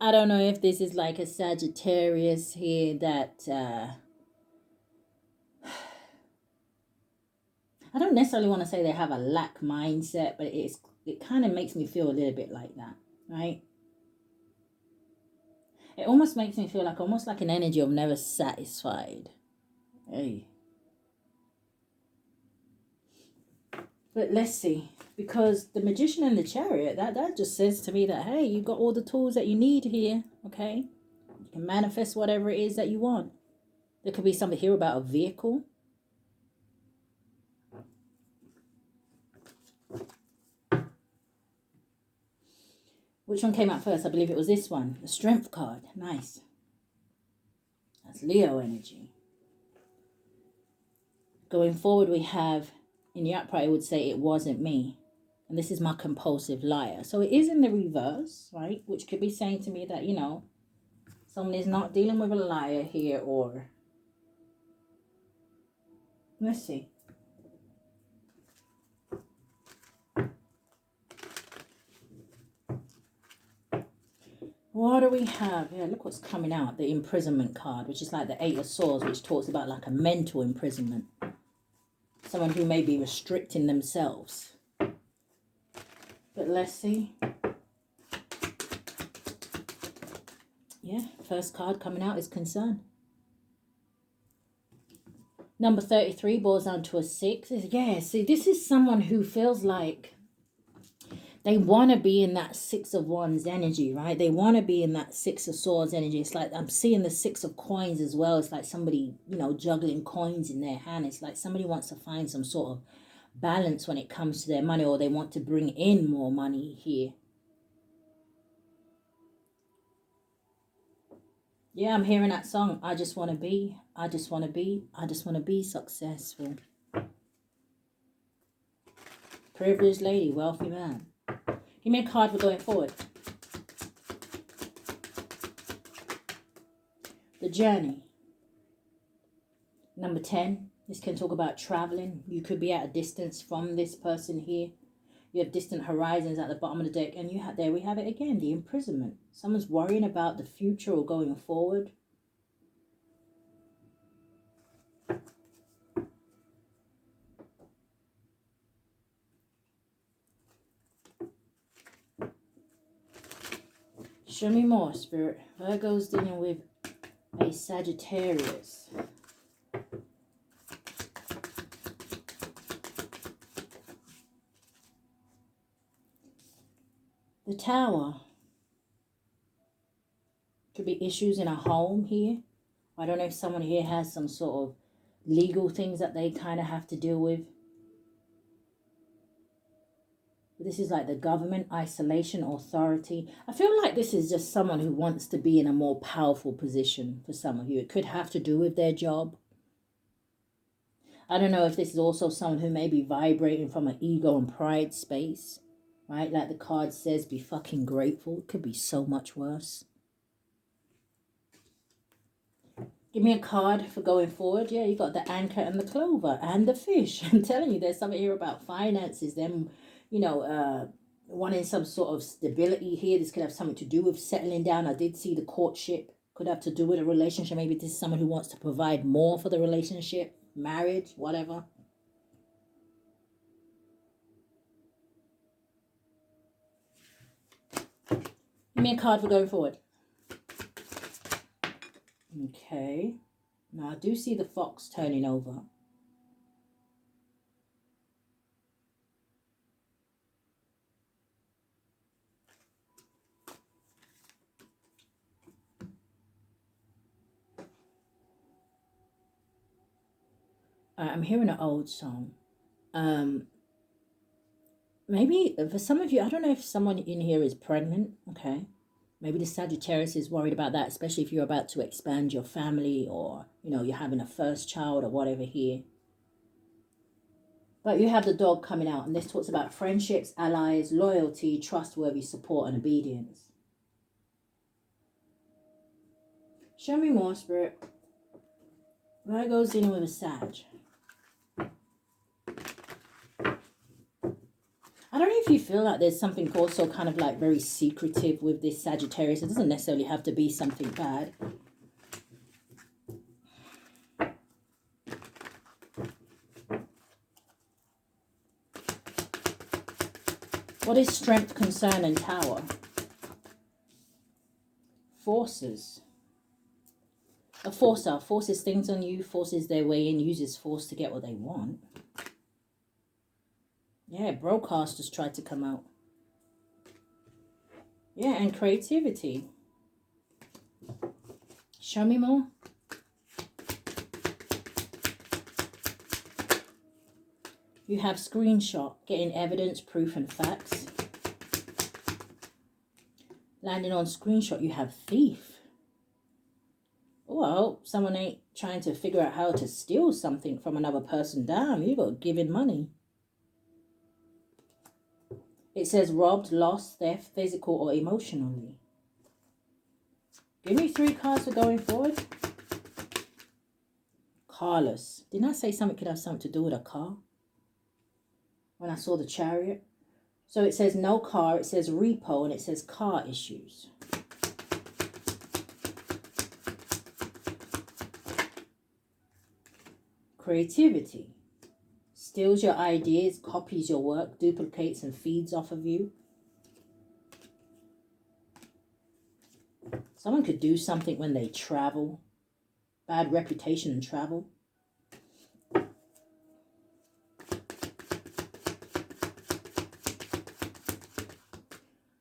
I don't know if this is like a Sagittarius here that... I don't necessarily want to say they have a lack mindset, but it kind of makes me feel a little bit like that, right? It almost makes me feel like almost like an energy of never satisfied. Hey. But let's see, because the Magician and the Chariot, that just says to me that, hey, you've got all the tools that you need here, okay? You can manifest whatever it is that you want. There could be something here about a vehicle. Which one came out first? I believe it was this one. The Strength card. Nice. That's Leo energy. Going forward, we have, in the upright, I would say it wasn't me. And this is my compulsive liar. So it is in the reverse, right? Which could be saying to me that, you know, someone is not dealing with a liar here or... Let's see. What do we have? Yeah, look what's coming out. The imprisonment card, which is like the Eight of Swords, which talks about like a mental imprisonment. Someone who may be restricting themselves. But let's see. Yeah, first card coming out is concern. Number 33 boils down to a 6. Yeah, see, this is someone who feels like they want to be in that Six of Wands energy, right? They want to be in that Six of Swords energy. It's like I'm seeing the Six of Coins as well. It's like somebody, you know, juggling coins in their hand. It's like somebody wants to find some sort of balance when it comes to their money, or they want to bring in more money here. Yeah, I'm hearing that song. I just want to be, I just want to be, I just want to be successful. Privileged lady, wealthy man. Give me a card for going forward. The Journey. Number 10. This can talk about traveling. You could be at a distance from this person here. You have distant horizons at the bottom of the deck. And you have, there we have it again, the imprisonment. Someone's worrying about the future or going forward. Show me more, Spirit. Virgo's dealing with a Sagittarius. The Tower. Could be issues in a home here. I don't know if someone here has some sort of legal things that they kind of have to deal with. This is like the government, isolation, authority. I feel like this is just someone who wants to be in a more powerful position for some of you. It could have to do with their job. I don't know if this is also someone who may be vibrating from an ego and pride space, right? Like the card says, be fucking grateful. It could be so much worse. Give me a card for going forward. Yeah, you got the anchor and the clover and the fish. I'm telling you, there's something here about finances. Them, you know, wanting some sort of stability here. This could have something to do with settling down. I did see the courtship. Could have to do with a relationship. Maybe this is someone who wants to provide more for the relationship, marriage, whatever. Give me a card for going forward. Okay. Now, I do see the fox turning over. I'm hearing an old song. Maybe for some of you, I don't know if someone in here is pregnant. Okay. Maybe the Sagittarius is worried about that, especially if you're about to expand your family or, you know, you're having a first child or whatever here. But you have the dog coming out, and this talks about friendships, allies, loyalty, trustworthy support, and obedience. Show me more, Spirit. Virgo's dealing with a Sag. I don't know if you feel like there's something also kind of like very secretive with this Sagittarius. It doesn't necessarily have to be something bad. What is strength, concern, and tower? Forces. A forcer forces things on you, forces their way in, uses force to get what they want. Yeah, broadcasters tried to come out. Yeah, and creativity. Show me more. You have screenshot, getting evidence, proof, and facts. Landing on screenshot, you have thief. Well, someone ain't trying to figure out how to steal something from another person. Damn, you got giving money. It says robbed, lost, theft, physical or emotionally. Give me 3 cards for going forward. Carless. Didn't I say something could have something to do with a car? When I saw the Chariot. So it says no car, it says repo, and it says car issues. Creativity. Steals your ideas, copies your work, duplicates and feeds off of you. Someone could do something when they travel. Bad reputation in travel.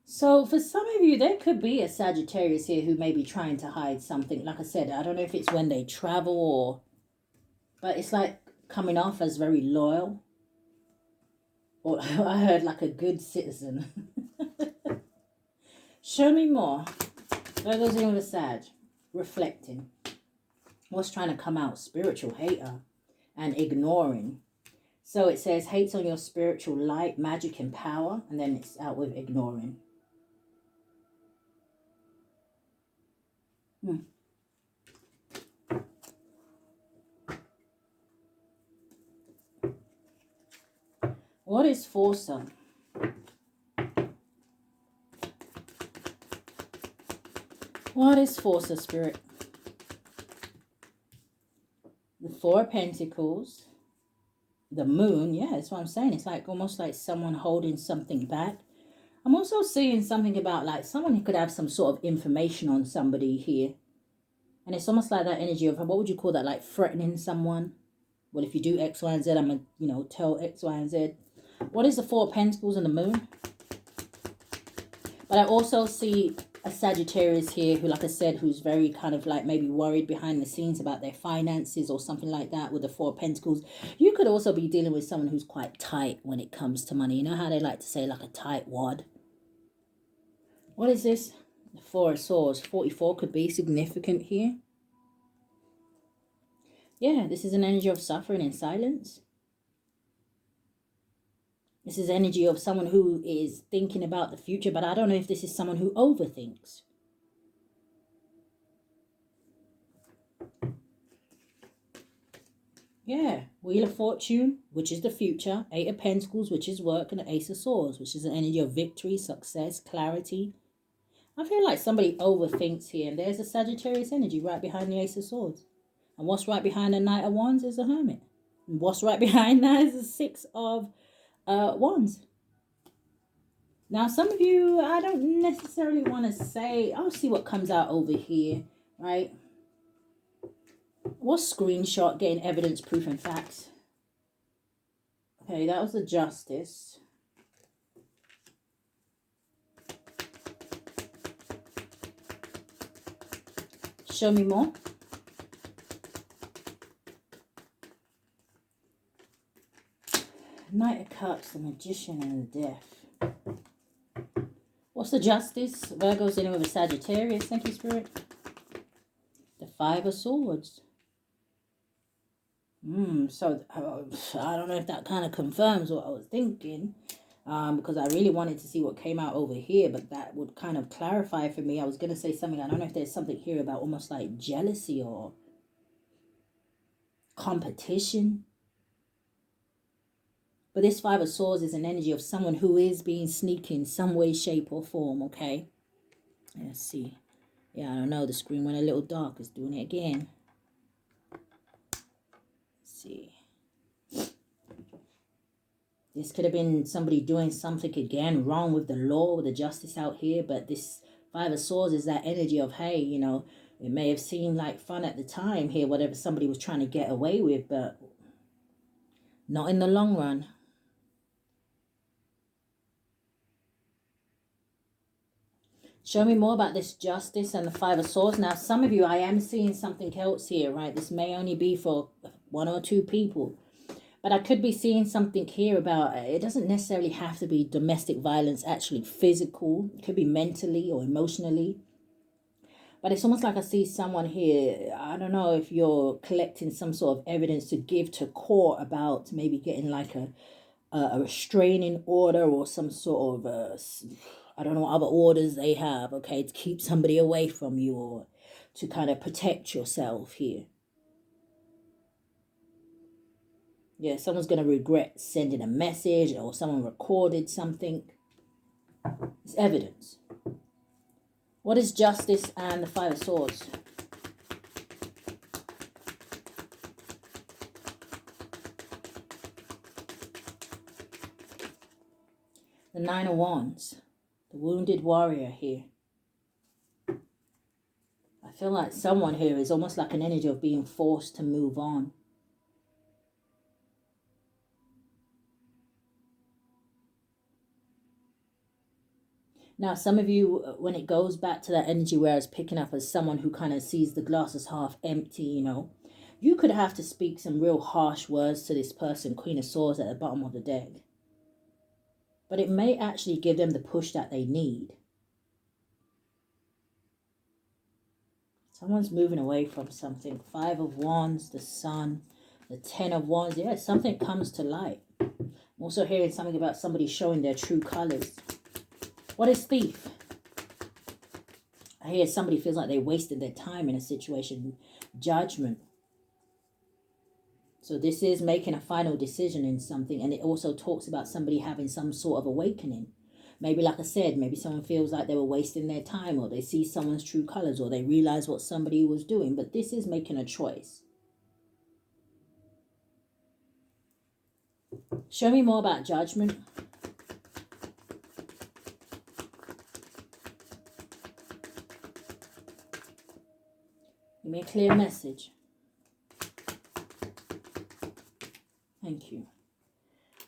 So for some of you, there could be a Sagittarius here who may be trying to hide something. Like I said, I don't know if it's when they travel or... But it's like coming off as very loyal. Or I heard like a good citizen. Show me more. Virgo's in with a Sag. Reflecting. What's trying to come out? Spiritual hater. And ignoring. So it says hates on your spiritual light, magic and power. And then it's out with ignoring. What is foursome? What is foursome, Spirit? The 4 of Pentacles. The moon. Yeah, that's what I'm saying. It's like almost like someone holding something back. I'm also seeing something about like someone who could have some sort of information on somebody here. And it's almost like that energy of, what would you call that? Like threatening someone. Well, if you do X, Y, and Z, I'm going to, you know, tell X, Y, and Z. What is the 4 of Pentacles and the moon? But I also see a Sagittarius here who, like I said, who's very kind of like maybe worried behind the scenes about their finances or something like that with the 4 of Pentacles. You could also be dealing with someone who's quite tight when it comes to money. You know how they like to say like a tight wad? What is this? The 4 of Swords. 44 could be significant here. Yeah, this is an energy of suffering in silence. This is energy of someone who is thinking about the future, but I don't know if this is someone who overthinks. Yeah, Wheel of Fortune, which is the future. Eight of Pentacles, which is work. And the Ace of Swords, which is an energy of victory, success, clarity. I feel like somebody overthinks here. And there's a Sagittarius energy right behind the Ace of Swords. And what's right behind the Knight of Wands is the Hermit. And what's right behind that is the Six of Wands. Now, some of you, I don't necessarily want to say, I'll see what comes out over here, right? What's screenshot, getting evidence, proof, and facts? Okay, that was the Justice. Show me more. Knight of Cups, the Magician, and the Death. What's the Justice? Virgo's in with a Sagittarius. Thank you, Spirit. The Five of Swords. So I don't know if that kind of confirms what I was thinking. Because I really wanted to see what came out over here, but that would kind of clarify for me. I was going to say something. I don't know if there's something here about almost like jealousy or competition. But this Five of Swords is an energy of someone who is being sneaky in some way, shape, or form, okay? Let's see. Yeah, I don't know. The screen went a little dark. It's doing it again. Let's see. This could have been somebody doing something again wrong with the law, with the justice out here. But this Five of Swords is that energy of, hey, you know, it may have seemed like fun at the time here, whatever somebody was trying to get away with, but not in the long run. Show me more about this Justice and the Five of Swords. Now, some of you, I am seeing something else here, right? This may only be for one or two people. But I could be seeing something here about, it doesn't necessarily have to be domestic violence, actually physical. It could be mentally or emotionally. But it's almost like I see someone here, I don't know if you're collecting some sort of evidence to give to court about maybe getting like a restraining order or some sort of, I don't know what other orders they have, okay, to keep somebody away from you or to kind of protect yourself here. Yeah, someone's going to regret sending a message or someone recorded something. It's evidence. What is Justice and the Five of Swords? The Nine of Wands. The wounded warrior here. I feel like someone here is almost like an energy of being forced to move on. Now, some of you, when it goes back to that energy where I was picking up as someone who kind of sees the glass as half empty, you know, you could have to speak some real harsh words to this person, Queen of Swords at the bottom of the deck. But it may actually give them the push that they need. Someone's moving away from something. Five of Wands, the Sun, the Ten of Wands. Yeah, something comes to light. I'm also hearing something about somebody showing their true colors. What is Thief? I hear somebody feels like they wasted their time in a situation. Judgment. So this is making a final decision in something. And it also talks about somebody having some sort of awakening. Maybe, like I said, maybe someone feels like they were wasting their time, or they see someone's true colors, or they realize what somebody was doing. But this is making a choice. Show me more about Judgment. Give me a clear message. Thank you.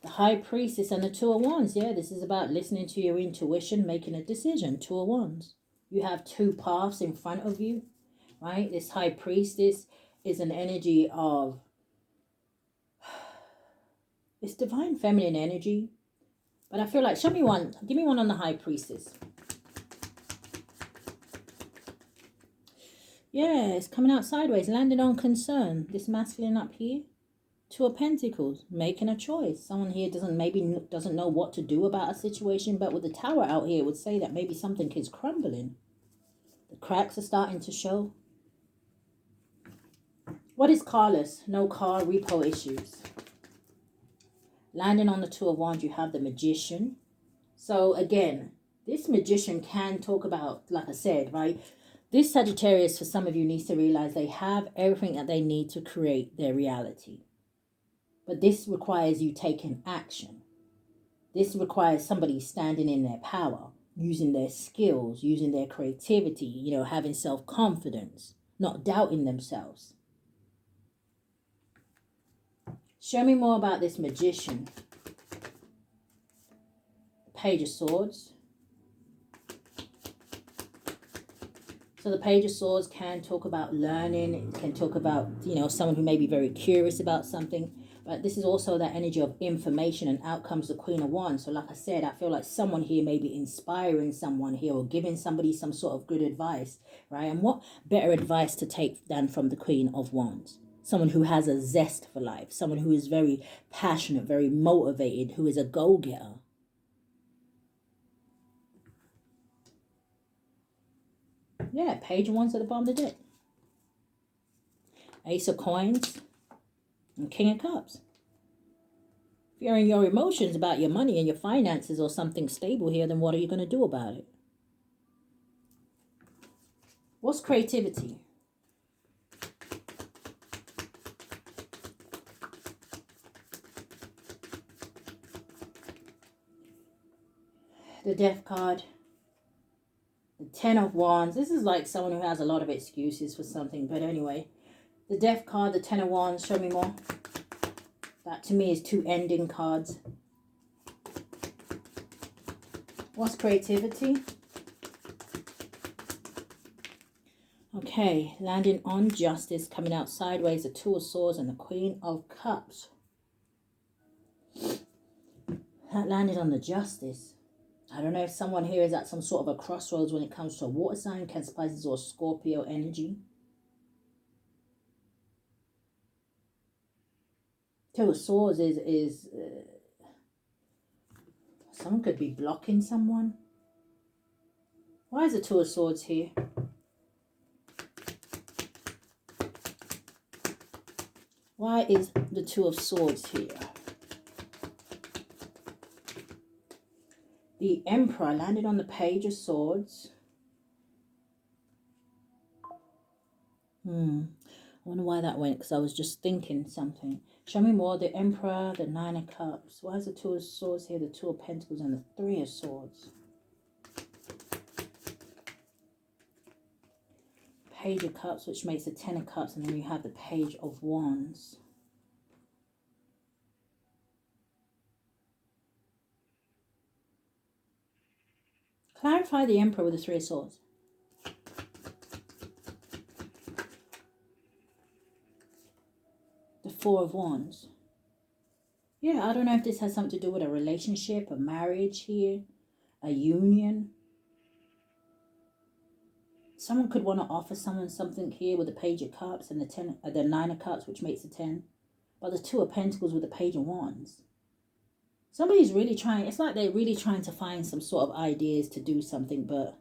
The High Priestess and the Two of Wands. Yeah, this is about listening to your intuition, making a decision. Two of Wands. You have two paths in front of you, right? This High Priestess is an energy of, it's divine feminine energy. But I feel like, show me one. Give me one on the High Priestess. Yeah, it's coming out sideways, landing on concern. This masculine up here. Two of Pentacles, making a choice. Someone here doesn't know what to do about a situation, but with the Tower out here, it would say that maybe something is crumbling. The cracks are starting to show. What is carless? No car, repo issues. Landing on the Two of Wands, you have the Magician. So again, this Magician can talk about, like I said, right? This Sagittarius, for some of you, needs to realize they have everything that they need to create their reality. But this requires you taking action. This requires somebody standing in their power, using their skills, using their creativity, having self-confidence, not doubting themselves. Show me more about this Magician. Page of Swords. So the Page of Swords can talk about learning. It can talk about, someone who may be very curious about something. But this is also that energy of information, and out comes the Queen of Wands. So like I said, I feel like someone here may be inspiring someone here or giving somebody some sort of good advice, right? And what better advice to take than from the Queen of Wands? Someone who has a zest for life, someone who is very passionate, very motivated, who is a go-getter. Yeah, Page of Wands at the bottom of the deck. Ace of Coins and King of Cups. If you're in your emotions about your money and your finances or something stable here, then what are you going to do about it? What's creativity? The Death card. The Ten of Wands. This is like someone who has a lot of excuses for something. But anyway, the Death card, the Ten of Wands. Show me more. That to me is two ending cards. What's creativity? Okay, landing on Justice, coming out sideways, the Two of Swords and the Queen of Cups. That landed on the Justice. I don't know if someone here is at some sort of a crossroads when it comes to a water sign, Cancer, Pisces, or Scorpio energy. Two of Swords is someone could be blocking someone. Why is the Two of Swords here? Why is the Two of Swords here? The Emperor landed on the Page of Swords. I wonder why that went, because I was just thinking something. Show me more. The Emperor, the Nine of Cups. Why is the Two of Swords here? The Two of Pentacles and the Three of Swords. Page of Cups, which makes the Ten of Cups, and then you have the Page of Wands. Clarify the Emperor with the Three of Swords. The Four of Wands. Yeah, I don't know if this has something to do with a relationship, a marriage here, a union. Someone could want to offer someone something here with the Page of Cups and the Nine of Cups, which makes the 10. But the Two of Pentacles with the Page of Wands. Somebody's really trying, it's like they're really trying to find some sort of ideas to do something, but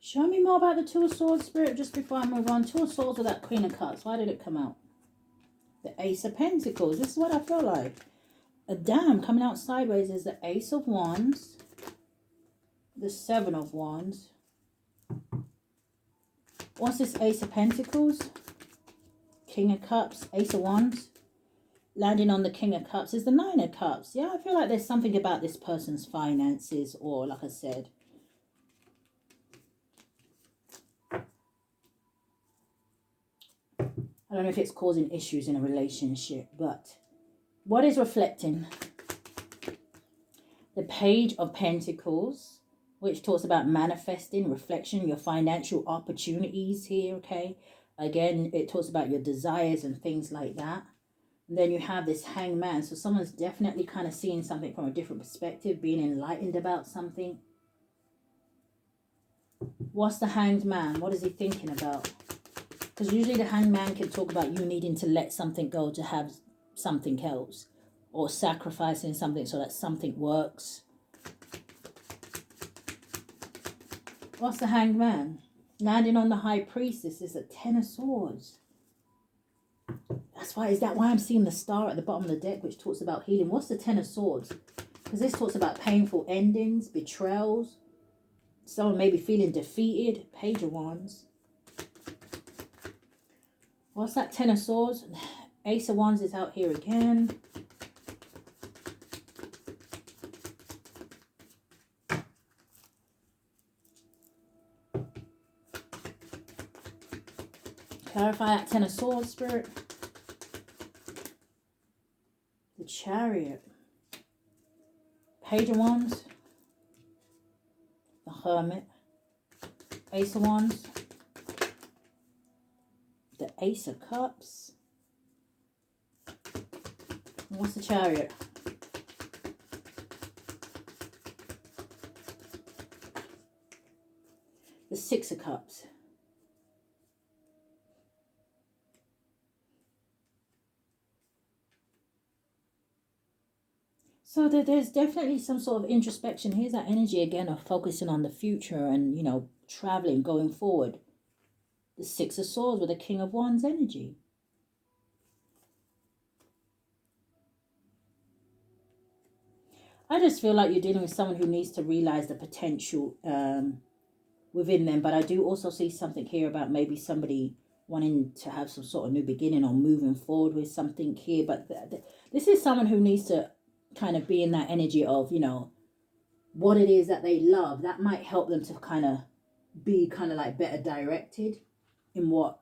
show me more about the Two of Swords, Spirit, just before I move on. Two of Swords with that Queen of Cups. Why did it come out? The Ace of Pentacles. This is what I feel like. A dam coming out sideways is the Ace of Wands. The Seven of Wands. What's this Ace of Pentacles? King of Cups. Ace of Wands. Landing on the King of Cups is the Nine of Cups. Yeah, I feel like there's something about this person's finances, or like I said, I don't know if it's causing issues in a relationship, but what is reflecting? The The Page of Pentacles, which talks about manifesting, reflection, your financial opportunities here, okay? Again, it talks about your desires and things like that. And then you have this Hangman. So someone's definitely kind of seeing something from a different perspective, being enlightened about something. What's the Hanged Man? What is he thinking about? Because usually the Hanged Man can talk about you needing to let something go to have something else. Or sacrificing something so that something works. What's the Hanged Man? Landing on the High Priestess is a Ten of Swords. Is that why I'm seeing the star at the bottom of the deck, which talks about healing? What's the Ten of Swords? Because this talks about painful endings, betrayals. Someone may be feeling defeated. Page of Wands. What's that Ten of Swords? Ace of Wands is out here again. Clarify that Ten of Swords, Spirit. The Chariot. Page of Wands. The Hermit. Ace of Wands. The Ace of Cups. And what's the Chariot? The Six of Cups. So there's definitely some sort of introspection. Here's that energy again of focusing on the future and, you know, traveling, going forward. The Six of Swords with the King of Wands energy. I just feel like you're dealing with someone who needs to realize the potential within them. But I do also see something here about maybe somebody wanting to have some sort of new beginning or moving forward with something here. But this is someone who needs to kind of be in that energy of, you know, what it is that they love. That might help them to kind of be kind of like better directed in what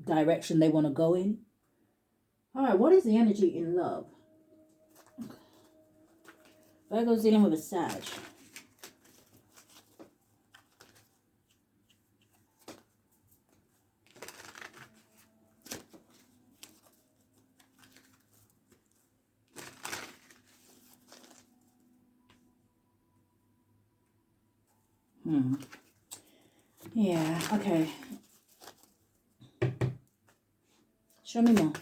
direction they want to go in. All right, what is the energy in love? Virgo's dealing with a Sag. Yeah, okay. Show me more.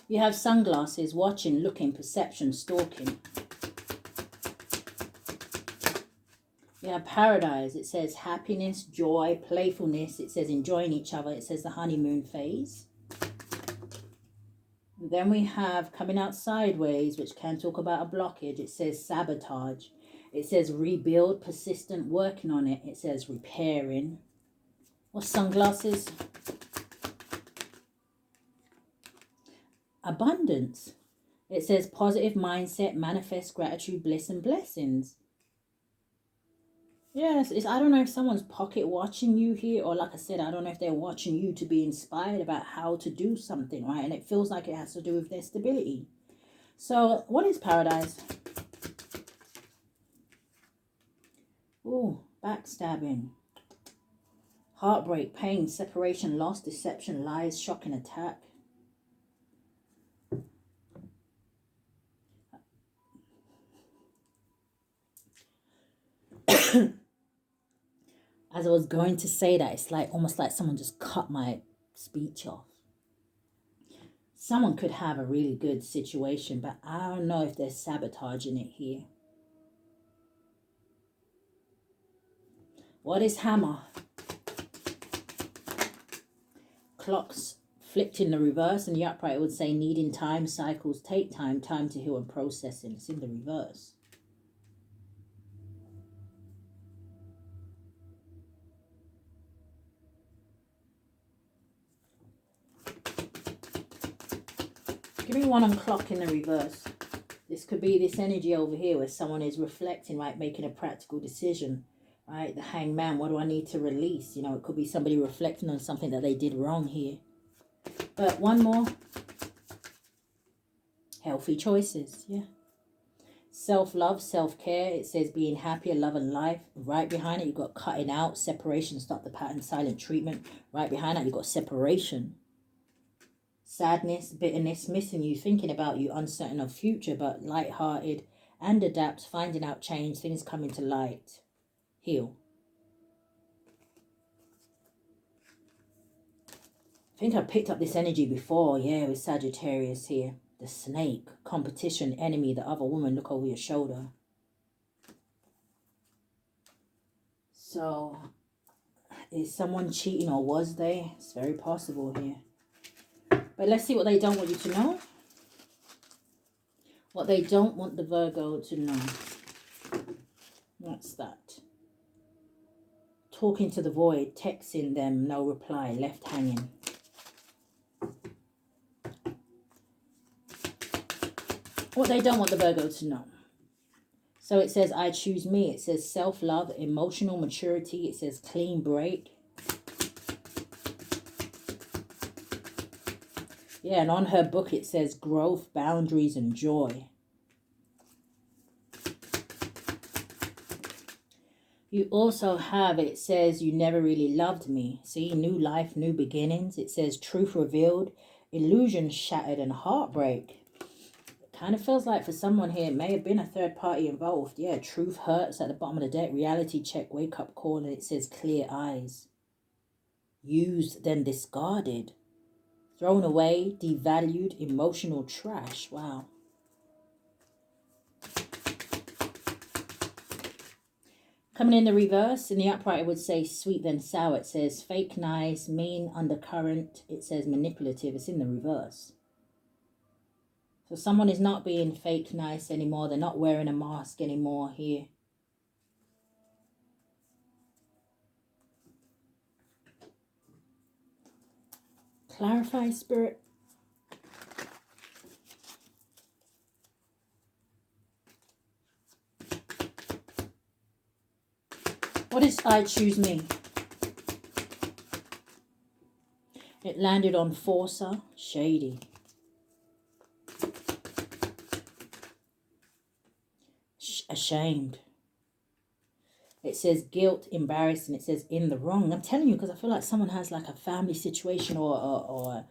You have sunglasses, watching, looking, perception, stalking. You have Paradise. It says happiness, joy, playfulness. It says enjoying each other. It says the honeymoon phase. And then we have Coming Out Sideways, which can talk about a blockage. It says sabotage. It says rebuild, persistent, working on it. It says repairing. What's sunglasses? Abundance. It says positive mindset, manifest gratitude, bliss and blessings. Yes, I don't know if someone's pocket watching you here, or like I said, I don't know if they're watching you to be inspired about how to do something, right? And it feels like it has to do with their stability. So what is Paradise? Ooh, backstabbing. Heartbreak, pain, separation, loss, deception, lies, shock and attack. As I was going to say that, it's like almost like someone just cut my speech off. Someone could have a really good situation, but I don't know if they're sabotaging it here. What is Hammer? Clocks flipped in the reverse, and the upright would say needing time, cycles take time, time to heal and processing. It's in the reverse. Give me one on clock in the reverse. This could be this energy over here where someone is reflecting, right, making a practical decision, right? The Hangman, what do I need to release? You know, it could be somebody reflecting on something that they did wrong here. But one more. Healthy choices, yeah. Self-love, self-care. It says being happier, love and life. Right behind it, you've got cutting out, separation, stop the pattern, silent treatment. Right behind that, you've got separation. Sadness, bitterness, missing you, thinking about you, uncertain of future, but light-hearted and adapt, finding out change, things coming to light. Heal. I think I picked up this energy before, yeah, with Sagittarius here. The snake, competition, enemy, the other woman, look over your shoulder. So, is someone cheating or was they? It's very possible here. But let's see what they don't want you to know. What they don't want the Virgo to know. What's that? Talking to the void, texting them, no reply, left hanging. What they don't want the Virgo to know. So it says, I choose me. It says self-love, emotional maturity. It says clean break. Yeah, and on her book it says growth, boundaries, and joy. You also have, it says, you never really loved me. See, new life, new beginnings. It says truth revealed, illusion shattered, and heartbreak. Kind of feels like for someone here, it may have been a third party involved. Yeah, truth hurts at the bottom of the deck. Reality check, wake up call, and it says clear eyes. Used, then discarded. Thrown away, devalued, emotional trash. Wow. Coming in the reverse, in the upright, it would say sweet then sour. It says fake nice, mean, undercurrent. It says manipulative. It's in the reverse. So someone is not being fake nice anymore. They're not wearing a mask anymore here. Clarify, Spirit. What is I choose me? It landed on Forza, shady. Ashamed. It says guilt, embarrassed, and it says in the wrong. I'm telling you, because I feel like someone has like a family situation or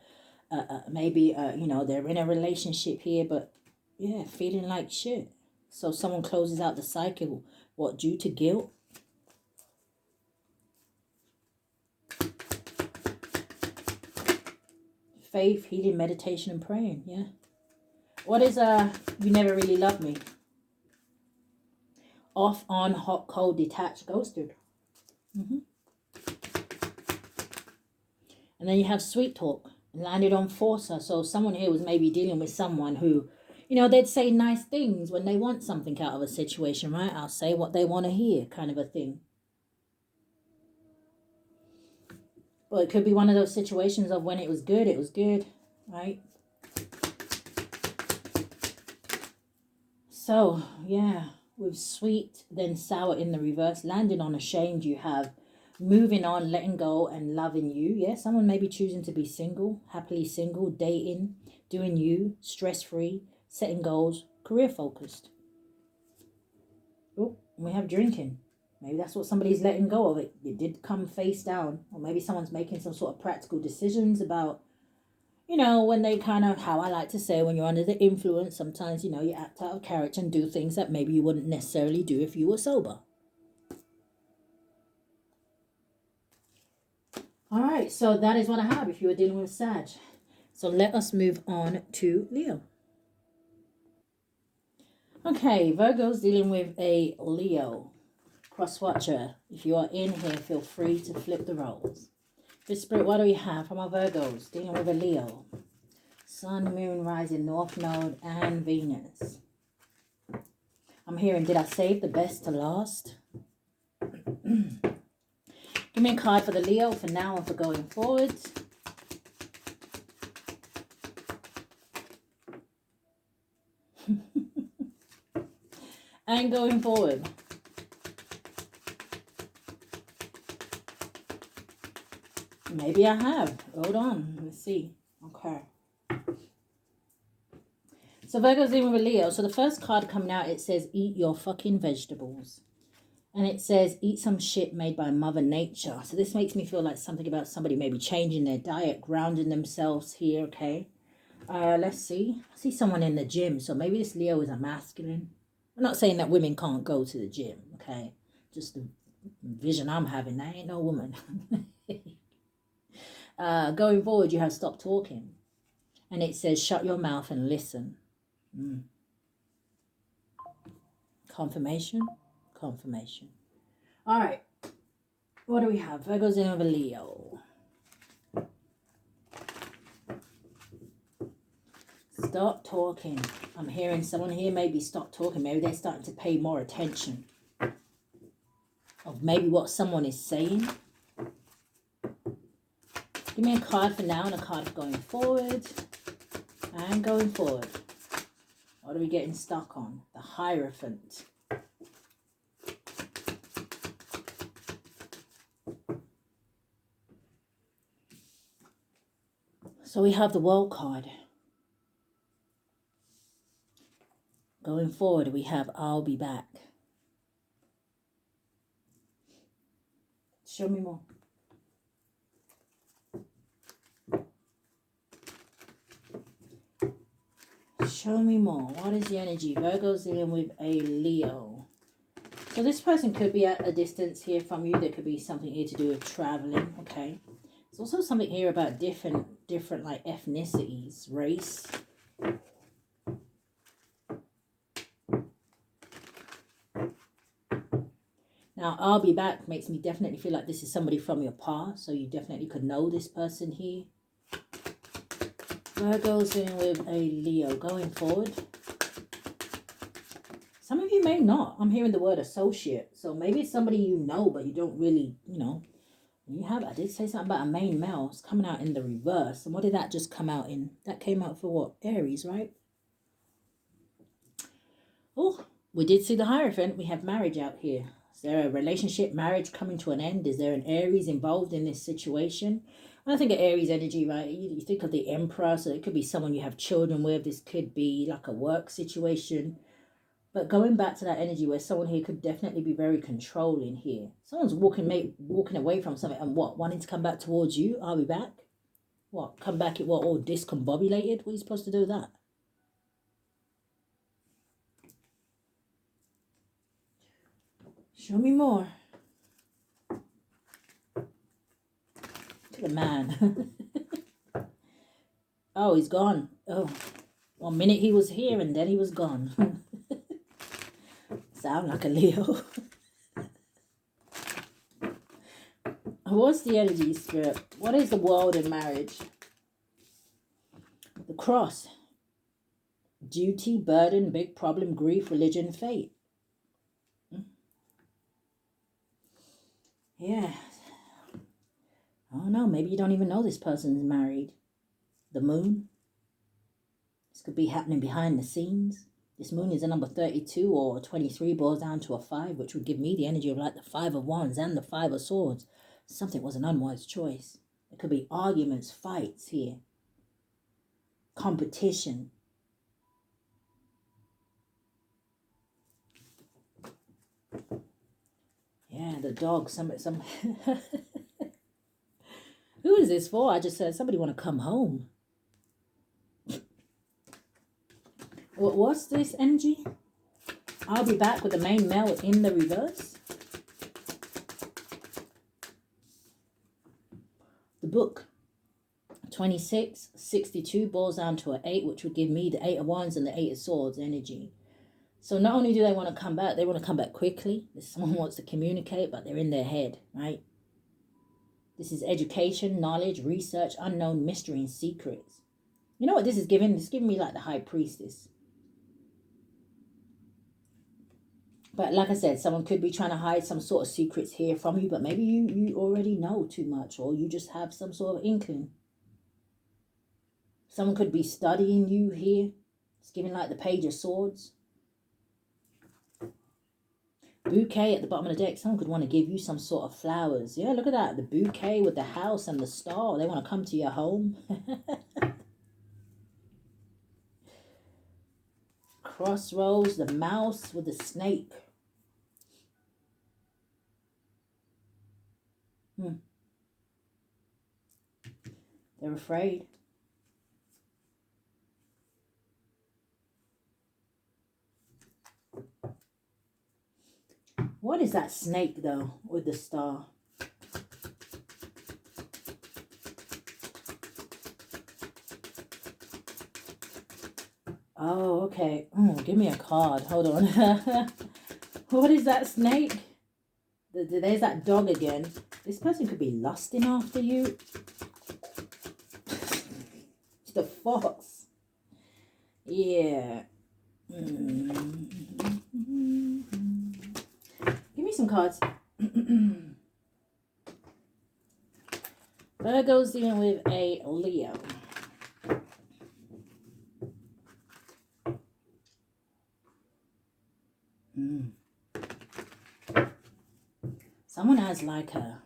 maybe, you know, they're in a relationship here, but yeah, feeling like shit. So someone closes out the cycle. What, due to guilt? Faith, healing, meditation, and praying, yeah. What is you never really loved me? Off, on, hot, cold, detached, ghosted. And then you have sweet talk, landed on Forza. So someone here was maybe dealing with someone who, you know, they'd say nice things when they want something out of a situation, right? I'll say what they want to hear, kind of a thing. Well, it could be one of those situations of when it was good, right? So, yeah, with sweet, then sour in the reverse, landing on ashamed, you have moving on, letting go, and loving you. Yeah, someone may be choosing to be single, happily single, dating, doing you, stress-free, setting goals, career-focused. Oh, we have drinking. Maybe that's what somebody's letting go of. It did come face down. Or maybe someone's making some sort of practical decisions about, you know, when they kind of, how I like to say, when you're under the influence, sometimes, you know, you act out of character and do things that maybe you wouldn't necessarily do if you were sober. All right, so that is what I have if you were dealing with Sag. So let us move on to Leo. Okay, Virgo's dealing with a Leo. Cross-watcher, if you are in here, feel free to flip the roles. Good Spirit, what do we have from our Virgos dealing with a Leo? Sun, Moon, Rising, North Node, and Venus. I'm hearing, did I save the best to last? Give me a card for the Leo for now and for going forward. And going forward. Maybe I have. Hold on. Let's see. Okay. So Virgo's in with a Leo. So the first card coming out, it says, eat your fucking vegetables. And it says, eat some shit made by Mother Nature. So this makes me feel like something about somebody maybe changing their diet, grounding themselves here, okay? Let's see. I see someone in the gym. So maybe this Leo is a masculine. I'm not saying that women can't go to the gym, okay? Just the vision I'm having. I ain't no woman. Going forward, you have stopped talking. And it says, shut your mouth and listen. Confirmation. Confirmation. All right. What do we have? Virgo's in over Leo. Stop talking. I'm hearing someone here maybe stop talking. Maybe they're starting to pay more attention of maybe what someone is saying. Give me a card for now and a card for going forward. And going forward. What are we getting stuck on? The Hierophant. So we have the World card. Going forward, we have I'll be back. Show me more. Show me more. What is the energy? Virgo's dealing with a Leo. So this person could be at a distance here from you. There could be something here to do with traveling. Okay. There's also something here about different like ethnicities, race. Now, I'll be back makes me definitely feel like this is somebody from your past. So you definitely could know this person here. Virgo's in with a Leo going forward. Some of you may not. I'm hearing the word associate. So maybe it's somebody you know, but you don't really, you know. You have, I did say something about a main male. It's coming out in the reverse. And what did that just come out in? That came out for what? Aries, right? Oh, we did see the Hierophant. We have marriage out here. Is there a relationship, marriage coming to an end? Is there an Aries involved in this situation? When I think of Aries energy, right, you think of the Emperor. So it could be someone you have children with. This could be like a work situation. But going back to that energy where someone here could definitely be very controlling here. Someone's walking away from something and what? Wanting to come back towards you? I'll be back. What? Come back at what? All discombobulated? What are you supposed to do with that? Show me more. To the man. Oh, he's gone. Oh, 1 minute he was here and then he was gone. Sound like a Leo. What's the energy, Spirit? What is the world in marriage? The Cross. Duty, burden, big problem, grief, religion, fate. Yeah. I don't know. Maybe you don't even know this person's married. The Moon. This could be happening behind the scenes. This moon is a number 32 or 23, boils down to a 5, which would give me the energy of like the 5 of Wands and the 5 of Swords. Something was an unwise choice. It could be arguments, fights here. Competition. Yeah, the dog. Some. Who is this for? I just said somebody want to come home. What's this energy? I'll be back with the main male in the reverse. The book. 26, 62 boils down to an 8, which would give me the 8 of Wands and the 8 of Swords energy. So not only do they want to come back, they want to come back quickly. Someone wants to communicate, but they're in their head, right? This is education, knowledge, research, unknown mystery, and secrets. You know what this is giving? It's giving me like the High Priestess. But like I said, someone could be trying to hide some sort of secrets here from you, but maybe you already know too much, or you just have some sort of inkling. Someone could be studying you here. It's giving like the Page of Swords. Bouquet at the bottom of the deck. Someone could want to give you some sort of flowers. Yeah, look at that. The bouquet with the house and the star. They want to come to your home. crossroads, the mouse with the snake. They're afraid. What is that snake, though, with the star? Oh, okay. Oh, give me a card. Hold on. What is that snake? There's that dog again. This person could be lusting after you. It's the fox. Yeah. Give me some cards. Virgo's dealing with a Leo. Someone has like a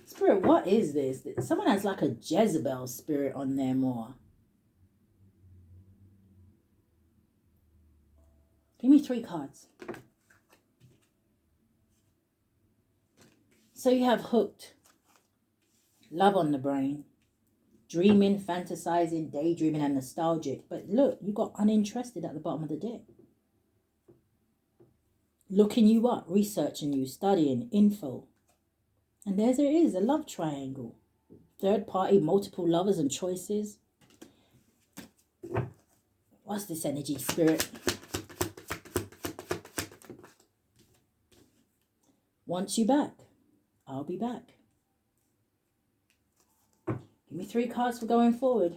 spirit. What is this? Someone has like a Jezebel spirit on them, or give me 3 cards. So you have hooked, love on the brain, dreaming, fantasizing, daydreaming, and nostalgic. But look, you got uninterested at the bottom of the deck. Looking you up, researching you, studying, info. And there it is, a love triangle. Third party, multiple lovers and choices. What's this energy, spirit? Wants you back. I'll be back. Give me 3 cards for going forward.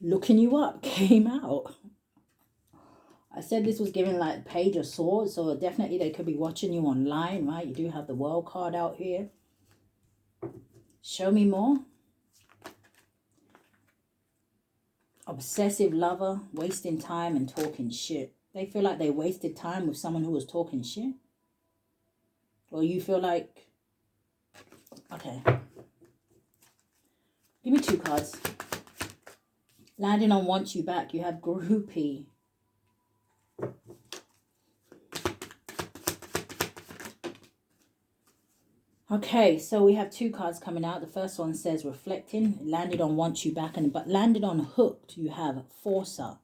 Looking you up came out. I said this was giving like Page of Swords, so definitely they could be watching you online, right? You do have the World card out here. Show me more. Obsessive lover, wasting time and talking shit. They feel like they wasted time with someone who was talking shit. Or you feel like... Okay. Give me 2 cards. Landing on wants you back. You have groupie. Okay, so we have 2 cards coming out. The first one says reflecting. Landed on wants you back. But landed on hooked, you have forcer.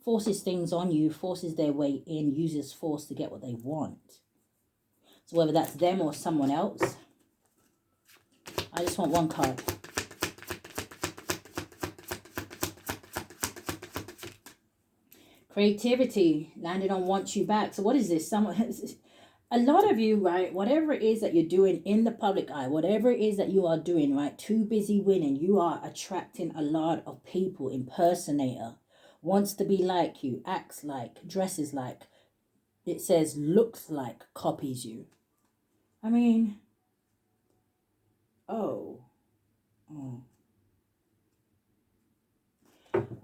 Forces things on you. Forces their way in. Uses force to get what they want. So whether that's them or someone else. I just want 1 card. Creativity. Landed on wants you back. So what is this? A lot of you, right, whatever it is that you're doing in the public eye, whatever it is that you are doing, right, too busy winning, you are attracting a lot of people. Impersonator. Wants to be like you. Acts like. Dresses like. It says looks like. Copies you. I mean... Oh.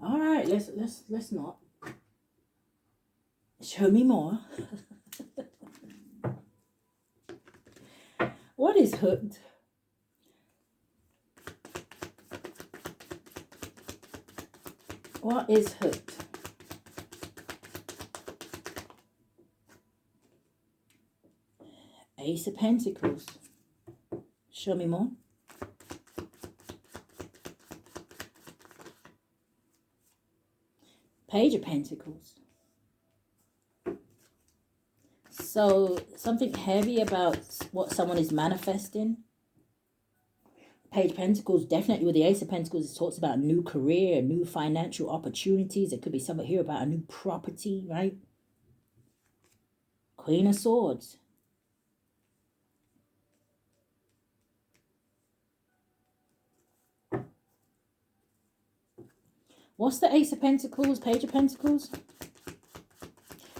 All right, let's not. Show me more. What is hooked? What is hooked? Ace of Pentacles. Show me more. Page of Pentacles. So something heavy about what someone is manifesting. Page of Pentacles, definitely with the Ace of Pentacles, it talks about a new career, new financial opportunities. It could be something here about a new property, right? Queen of Swords. What's the Ace of Pentacles, Page of Pentacles?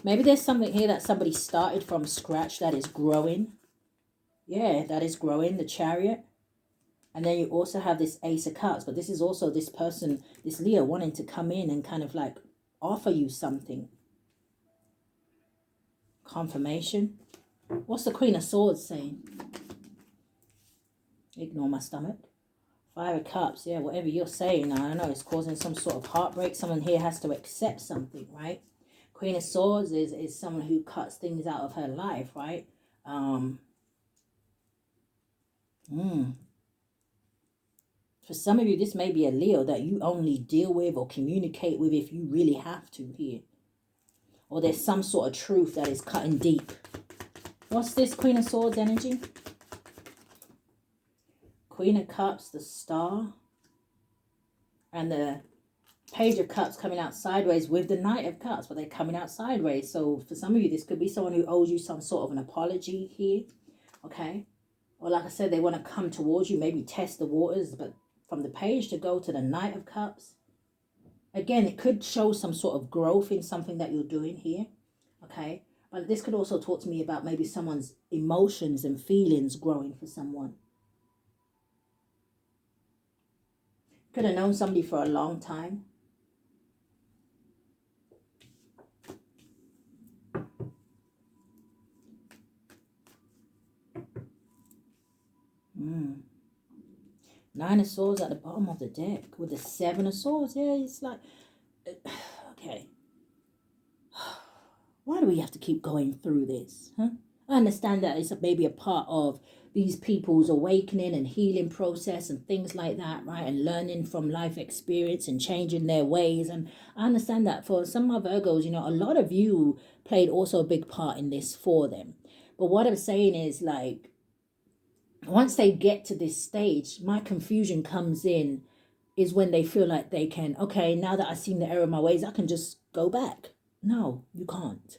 Maybe there's something here that somebody started from scratch that is growing. Yeah, that is growing, the Chariot. And then you also have this Ace of Cups. But this is also this person, this Leo, wanting to come in and kind of like offer you something. Confirmation. What's the Queen of Swords saying? Ignore my stomach. Five of Cups, yeah, whatever you're saying, I don't know, it's causing some sort of heartbreak. Someone here has to accept something, right? Queen of Swords is someone who cuts things out of her life, right? For some of you, this may be a Leo that you only deal with or communicate with if you really have to here. Or there's some sort of truth that is cutting deep. What's this Queen of Swords energy? Queen of Cups, the Star, and the Page of Cups coming out sideways with the Knight of Cups, but they're coming out sideways. So for some of you, this could be someone who owes you some sort of an apology here, okay? Or like I said, they want to come towards you, maybe test the waters, but from the Page to go to the Knight of Cups, again, it could show some sort of growth in something that you're doing here, okay? But this could also talk to me about maybe someone's emotions and feelings growing for someone. Could have known somebody for a long time. Nine of Swords at the bottom of the deck with the Seven of Swords. Yeah, it's like, okay. Why do we have to keep going through this? Huh? I understand that it's maybe a part of these people's awakening and healing process and things like that, right? And learning from life experience and changing their ways. And I understand that for some of Virgos, you know, a lot of you played also a big part in this for them. But what I'm saying is, like, once they get to this stage, my confusion comes in is when they feel like they can, okay, now that I've seen the error of my ways, I can just go back. No, you can't.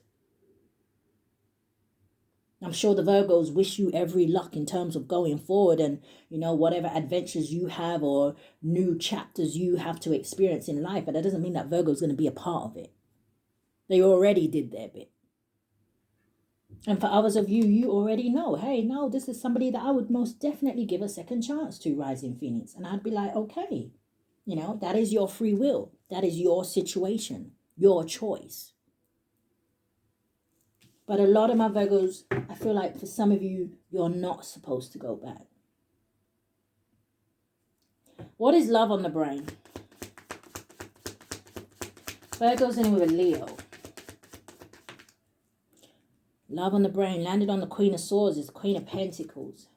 I'm sure the Virgos wish you every luck in terms of going forward and, you know, whatever adventures you have or new chapters you have to experience in life. But that doesn't mean that Virgo's going to be a part of it. They already did their bit. And for others of you, you already know, hey, no, this is somebody that I would most definitely give a second chance to, Rising Phoenix. And I'd be like, okay, you know, that is your free will. That is your situation, your choice. But a lot of my Virgos, I feel like for some of you, you're not supposed to go back. What is love on the brain? Virgo's in with a Leo. Love on the brain, landed on the Queen of Swords, is Queen of Pentacles.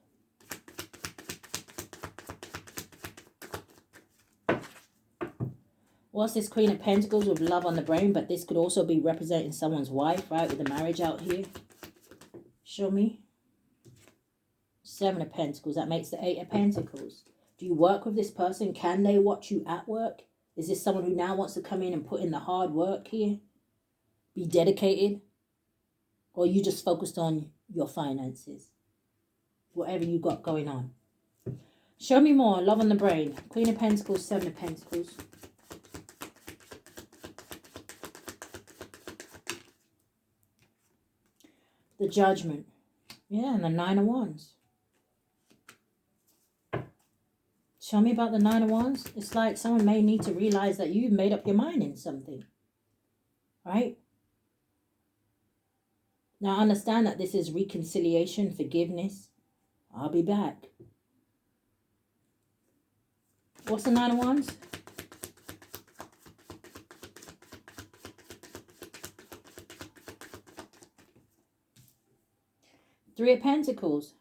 What's this Queen of Pentacles with love on the brain? But this could also be representing someone's wife, right? With the marriage out here. Show me. Seven of Pentacles. That makes the Eight of Pentacles. Do you work with this person? Can they watch you at work? Is this someone who now wants to come in and put in the hard work here? Be dedicated? Or are you just focused on your finances? Whatever you got going on. Show me more. Love on the brain. Queen of Pentacles, Seven of Pentacles. The Judgment. Yeah, and the Nine of Wands. Show me about the Nine of Wands. It's like someone may need to realize that you've made up your mind in something. Right? Now, understand that this is reconciliation, forgiveness. I'll be back. What's the Nine of Wands? Three of Pentacles.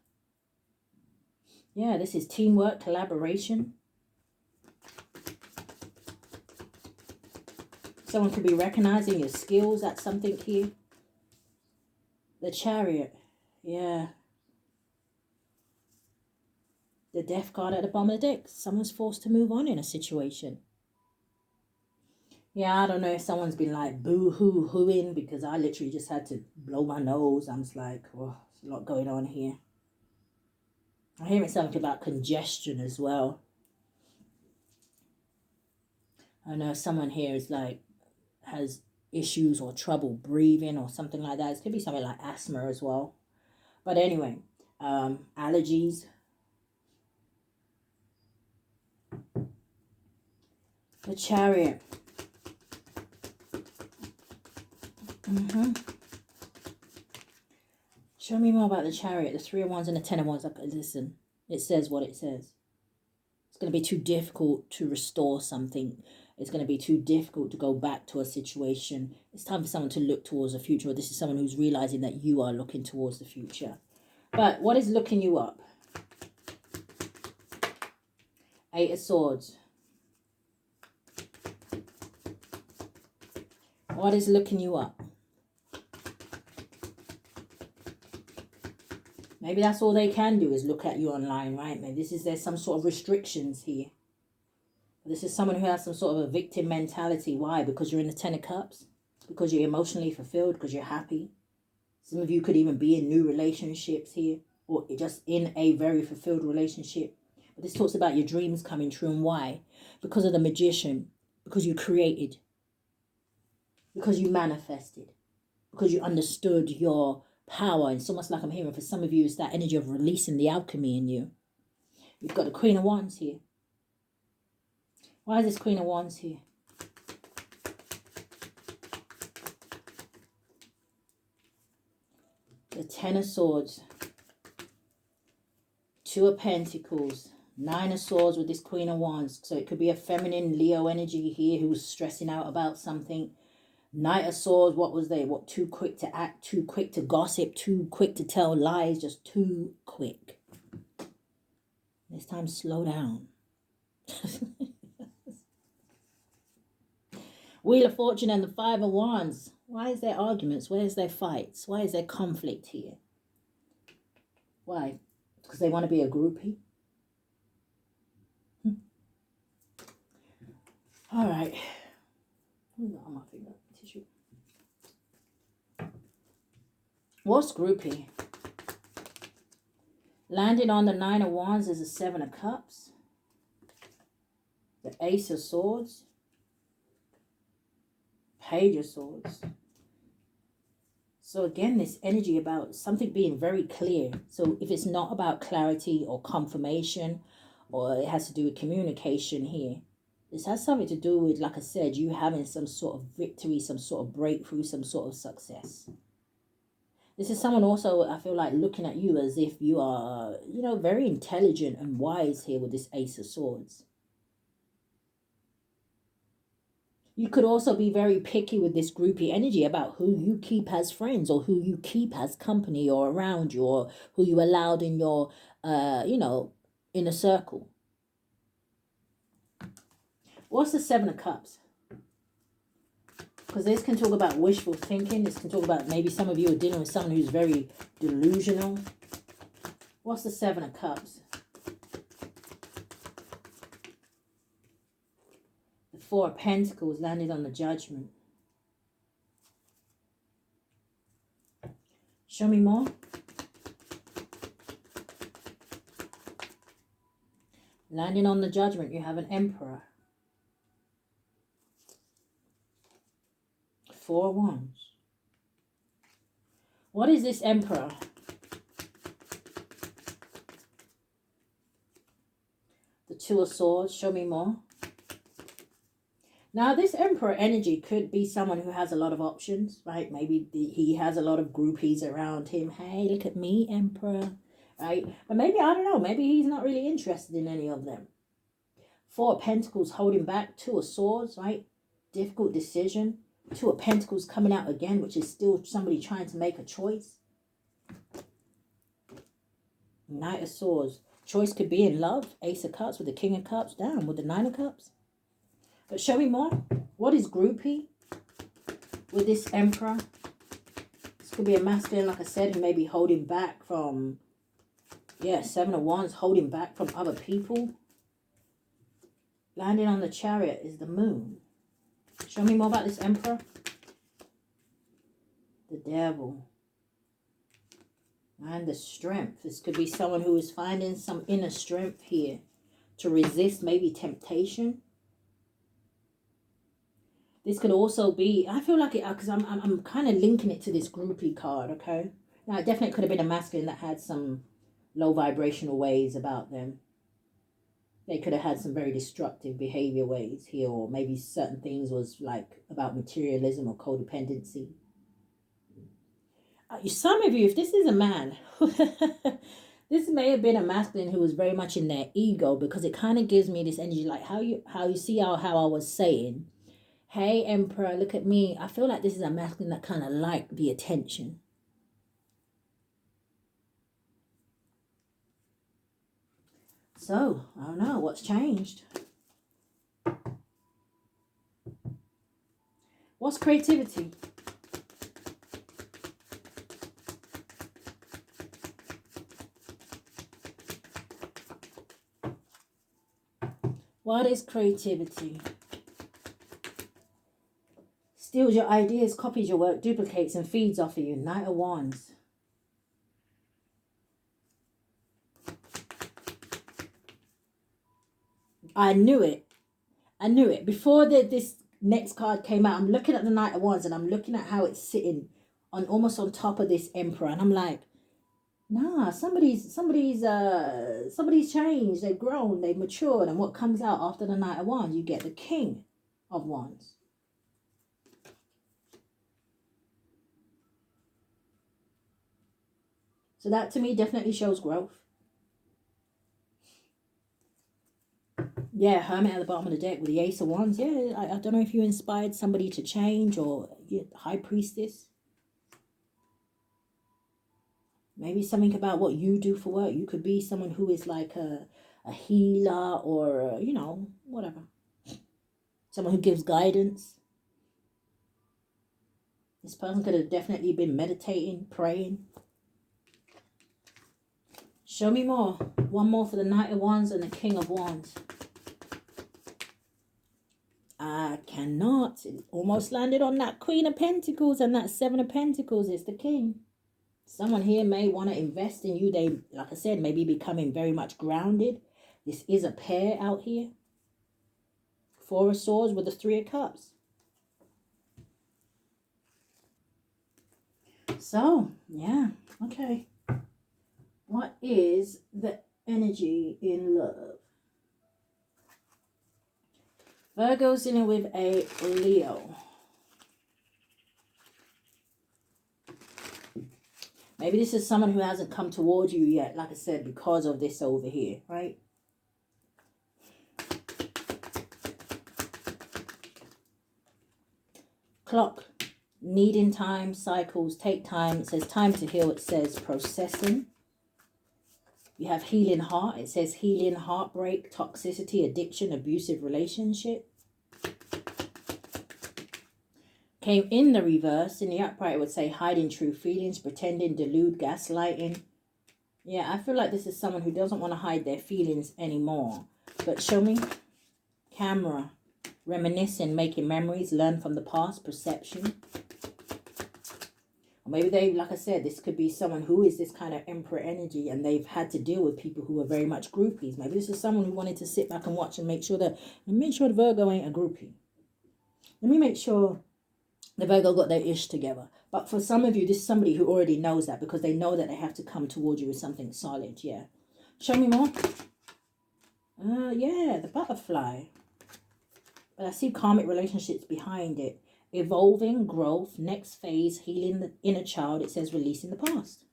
Yeah, this is teamwork, collaboration. Someone could be recognizing your skills at something here. The Chariot. Yeah. The Death card at the bottom of the deck. Someone's forced to move on in a situation. Yeah, I don't know if someone's been like boo-hoo-hooing because I literally just had to blow my nose. I'm just like, oh, there's a lot going on here. I'm hearing something about congestion as well. I know someone here is like, has issues or trouble breathing or something like that. It could be something like asthma as well. But anyway, allergies. The Chariot. Show me more about the Chariot. The Three of Wands and the Ten of Wands. Listen, it says what it says. It's going to be too difficult to restore something. It's going to be too difficult to go back to a situation. It's time for someone to look towards the future. Or this is someone who's realizing that you are looking towards the future. But what is looking you up? Eight of Swords. What is looking you up? Maybe that's all they can do is look at you online, right? Maybe there's some sort of restrictions here. This is someone who has some sort of a victim mentality. Why? Because you're in the Ten of Cups. Because you're emotionally fulfilled. Because you're happy. Some of you could even be in new relationships here. Or just in a very fulfilled relationship. But this talks about your dreams coming true. And why? Because of the Magician. Because you created. Because you manifested. Because you understood your power. And it's almost like I'm hearing for some of you, it's that energy of releasing the alchemy in you. You've got the Queen of Wands here. Why is this Queen of Wands here? The Ten of Swords. Two of Pentacles. Nine of Swords with this Queen of Wands. So it could be a feminine Leo energy here who's stressing out about something. Knight of Swords, what was they? What, too quick to act, too quick to gossip, too quick to tell lies, just too quick. This time, slow down. Wheel of Fortune and the Five of Wands. Why is there arguments? Why is there fights? Why is there conflict here? Why? Because they want to be a groupie? All right. On my finger. Tissue. What's groupie? Landing on the Nine of Wands is the Seven of Cups. The Ace of Swords. Page of Swords. So again, this energy about something being very clear. So if it's not about clarity or confirmation, or it has to do with communication here, this has something to do with, like I said, you having some sort of victory, some sort of breakthrough, some sort of success. This is someone also, I feel like, looking at you as if you are, you know, very intelligent and wise here with this Ace of Swords. You could also be very picky with this groupie energy about who you keep as friends or who you keep as company or around you or who you allowed in your, you know, inner circle. What's the Seven of Cups? Because this can talk about wishful thinking. This can talk about maybe some of you are dealing with someone who's very delusional. What's the Seven of Cups? The Four of Pentacles landed on the Judgment. Show me more. Landing on the Judgment, you have an Emperor. Four of Wands. What is this Emperor? The Two of Swords. Show me more. Now, this Emperor energy could be someone who has a lot of options, right? Maybe he has a lot of groupies around him. Hey, look at me, Emperor, right? But maybe, I don't know, maybe he's not really interested in any of them. Four of Pentacles holding back. Two of Swords, right? Difficult decision. Two of Pentacles coming out again, which is still somebody trying to make a choice. Knight of Swords. Choice could be in love. Ace of Cups with the King of Cups down with the Nine of Cups. But show me more. What is groupie with this Emperor? This could be a masculine, like I said, who may be holding back from, yeah, Seven of Wands, holding back from other people. Landing on the Chariot is the Moon. Show me more about this Emperor. The Devil. And the Strength. This could be someone who is finding some inner strength here to resist maybe temptation. This could also be, I feel like it, because I'm kind of linking it to this groupie card, okay? Now, it definitely could have been a masculine that had some low vibrational ways about them. They could have had some very destructive behavior ways here, or maybe certain things was like about materialism or codependency. Some of you, if this is a man, This may have been a masculine who was very much in their ego, because it kind of gives me this energy like how you see how I was saying, hey Emperor, look at me. I feel like this is a masculine that kind of liked the attention. So, I don't know what's changed. What's creativity? What is creativity? Steals your ideas, copies your work, duplicates and feeds off of you. Knight of Wands. I knew it. I knew it. Before this next card came out, I'm looking at the Knight of Wands and I'm looking at how it's sitting on almost on top of this Emperor. And I'm like, nah, somebody's changed. They've grown, they've matured. And what comes out after the Knight of Wands? You get the King of Wands. So that to me definitely shows growth. Yeah, Hermit at the bottom of the deck with the Ace of Wands. Yeah, I don't know if you inspired somebody to change, or High Priestess. Maybe something about what you do for work. You could be someone who is like a healer, or, you know, whatever. Someone who gives guidance. This person could have definitely been meditating, praying. Show me more. One more for the Knight of Wands and the King of Wands. I cannot. It almost landed on that Queen of Pentacles and that Seven of Pentacles. It's the King. Someone here may want to invest in you. They, like I said, may be becoming very much grounded. This is a pair out here. Four of Swords with the Three of Cups. So, yeah, okay. What is the energy in love? Virgo's in it with a Leo. Maybe this is someone who hasn't come towards you yet, like I said, because of this over here, right? Clock. Needing time, cycles, take time. It says time to heal. It says processing. You have healing heart. It says healing, heartbreak, toxicity, addiction, abusive relationship. Came in the reverse. In the upright, it would say hiding true feelings, pretending, delude, gaslighting. Yeah, I feel like this is someone who doesn't want to hide their feelings anymore. But show me. Camera. Reminiscing, making memories, learn from the past, perception. Or maybe they, like I said, this could be someone who is this kind of Emperor energy, and they've had to deal with people who are very much groupies. Maybe this is someone who wanted to sit back and watch and make sure the Virgo ain't a groupie. Let me make sure the Virgo got their ish together. But for some of you, this is somebody who already knows that, because they know that they have to come towards you with something solid. Yeah. Show me more. Yeah, the butterfly. But I see karmic relationships behind it. Evolving, growth, next phase, healing the inner child. It says releasing the past.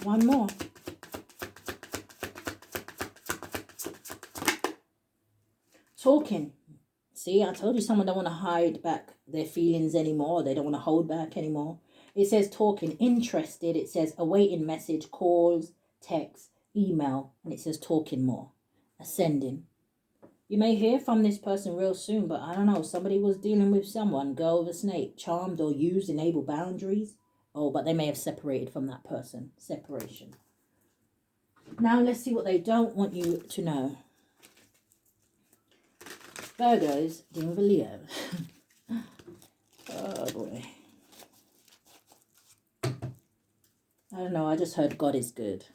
One more. Talking. See, I told you someone don't want to hide back their feelings anymore. They don't want to hold back anymore. It says talking, interested. It says awaiting message, calls, text, email. And it says talking more. Ascending. You may hear from this person real soon, but I don't know. Somebody was dealing with someone, girl with a snake, charmed or used, enable boundaries. Oh, but they may have separated from that person. Separation. Now let's see what they don't want you to know. Virgos dealing with Leo. Oh boy. I don't know. I just heard God is good.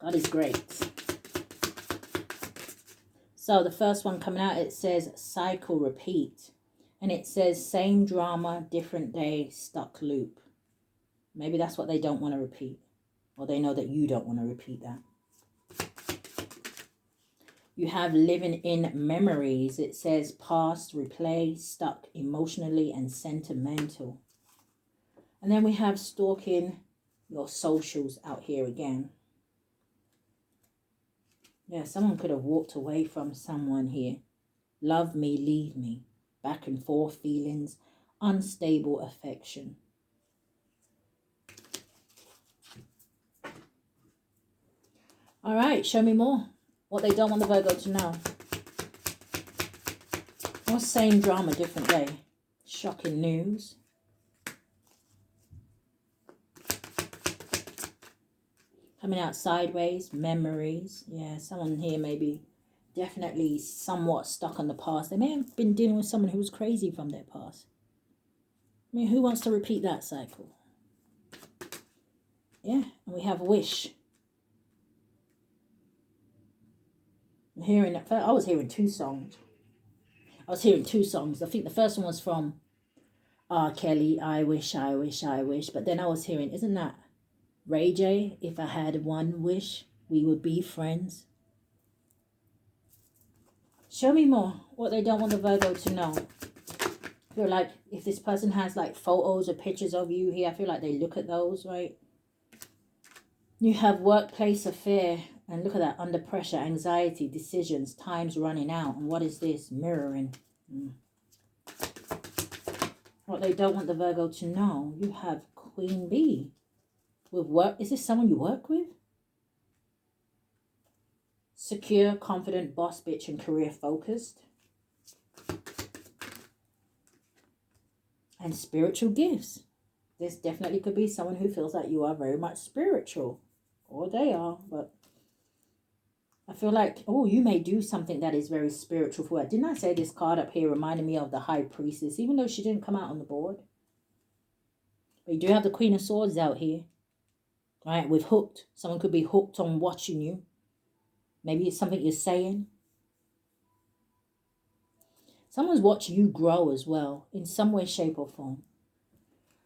God is great. So the first one coming out, it says cycle repeat. And it says same drama, different day, stuck loop. Maybe that's what they don't want to repeat. Or they know that you don't want to repeat that. You have living in memories. It says past, replay, stuck emotionally and sentimental. And then we have stalking your socials out here again. Yeah, someone could have walked away from someone here. Love me, leave me. Back and forth feelings. Unstable affection. All right, show me more. What they don't want the Virgo to know. Or same drama, different day. Shocking news. Coming out sideways. Memories. Yeah, someone here maybe definitely somewhat stuck on the past. They may have been dealing with someone who was crazy from their past. I mean, who wants to repeat that cycle? Yeah, and we have wish. I'm hearing that. I was hearing two songs. I think the first one was from R. Kelly, I wish, I wish, I wish. But then I was hearing, isn't that Ray J? If I had one wish, we would be friends. Show me more. What they don't want the Virgo to know. I feel like if this person has like photos or pictures of you here, I feel like they look at those, right? You have workplace affair. And look at that. Under pressure, anxiety, decisions, time's running out. And what is this? Mirroring. What they don't want the Virgo to know. You have Queen Bee. With work. Is this someone you work with? Secure, confident, boss bitch, and career focused. And spiritual gifts. This definitely could be someone who feels like you are very much spiritual. Or they are, but I feel like, oh, you may do something that is very spiritual for her. Didn't I say this card up here reminded me of the High Priestess, even though she didn't come out on the board? But you do have the Queen of Swords out here. Right, with hooked. Someone could be hooked on watching you. Maybe it's something you're saying. Someone's watching you grow as well, in some way, shape, or form.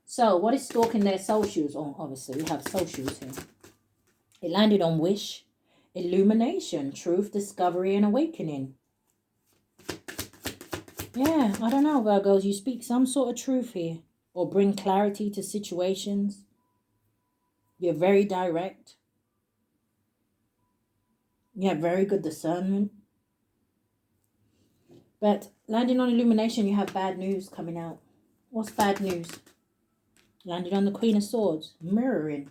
So, what is stalking their socials? Oh, obviously, we have socials here. It landed on wish, illumination, truth, discovery, and awakening. Yeah, I don't know, Virgos. You speak some sort of truth here. Or bring clarity to situations. You're very direct. You have very good discernment. But landing on illumination, you have bad news coming out. What's bad news? Landed on the Queen of Swords. Mirroring.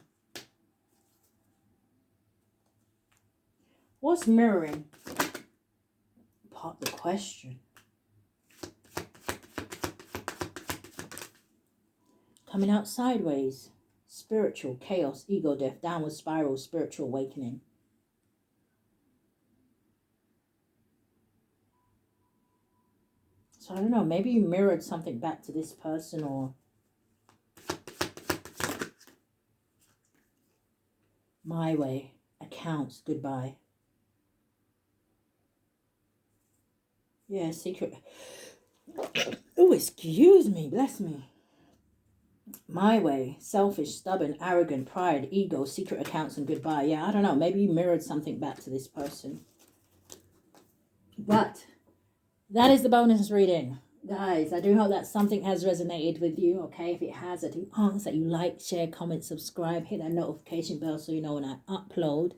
What's mirroring? Part the question. Coming out sideways. Spiritual, chaos, ego death, downward spiral, spiritual awakening. So I don't know, maybe you mirrored something back to this person, or my way, accounts, goodbye. Yeah, secret. Oh, excuse me, bless me. My way, selfish, stubborn, arrogant, pride, ego, secret accounts, and goodbye. Yeah, I don't know, maybe you mirrored something back to this person. But that is the bonus reading. Guys, I do hope that something has resonated with you, okay? If it has, I do ask that you like, share, comment, subscribe, hit that notification bell so you know when I upload.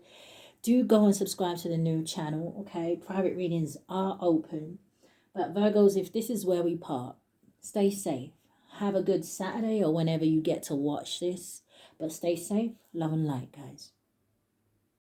Do go and subscribe to the new channel, okay? Private readings are open. But Virgos, if this is where we part, stay safe. Have a good Saturday or whenever you get to watch this. But stay safe, love and light, guys.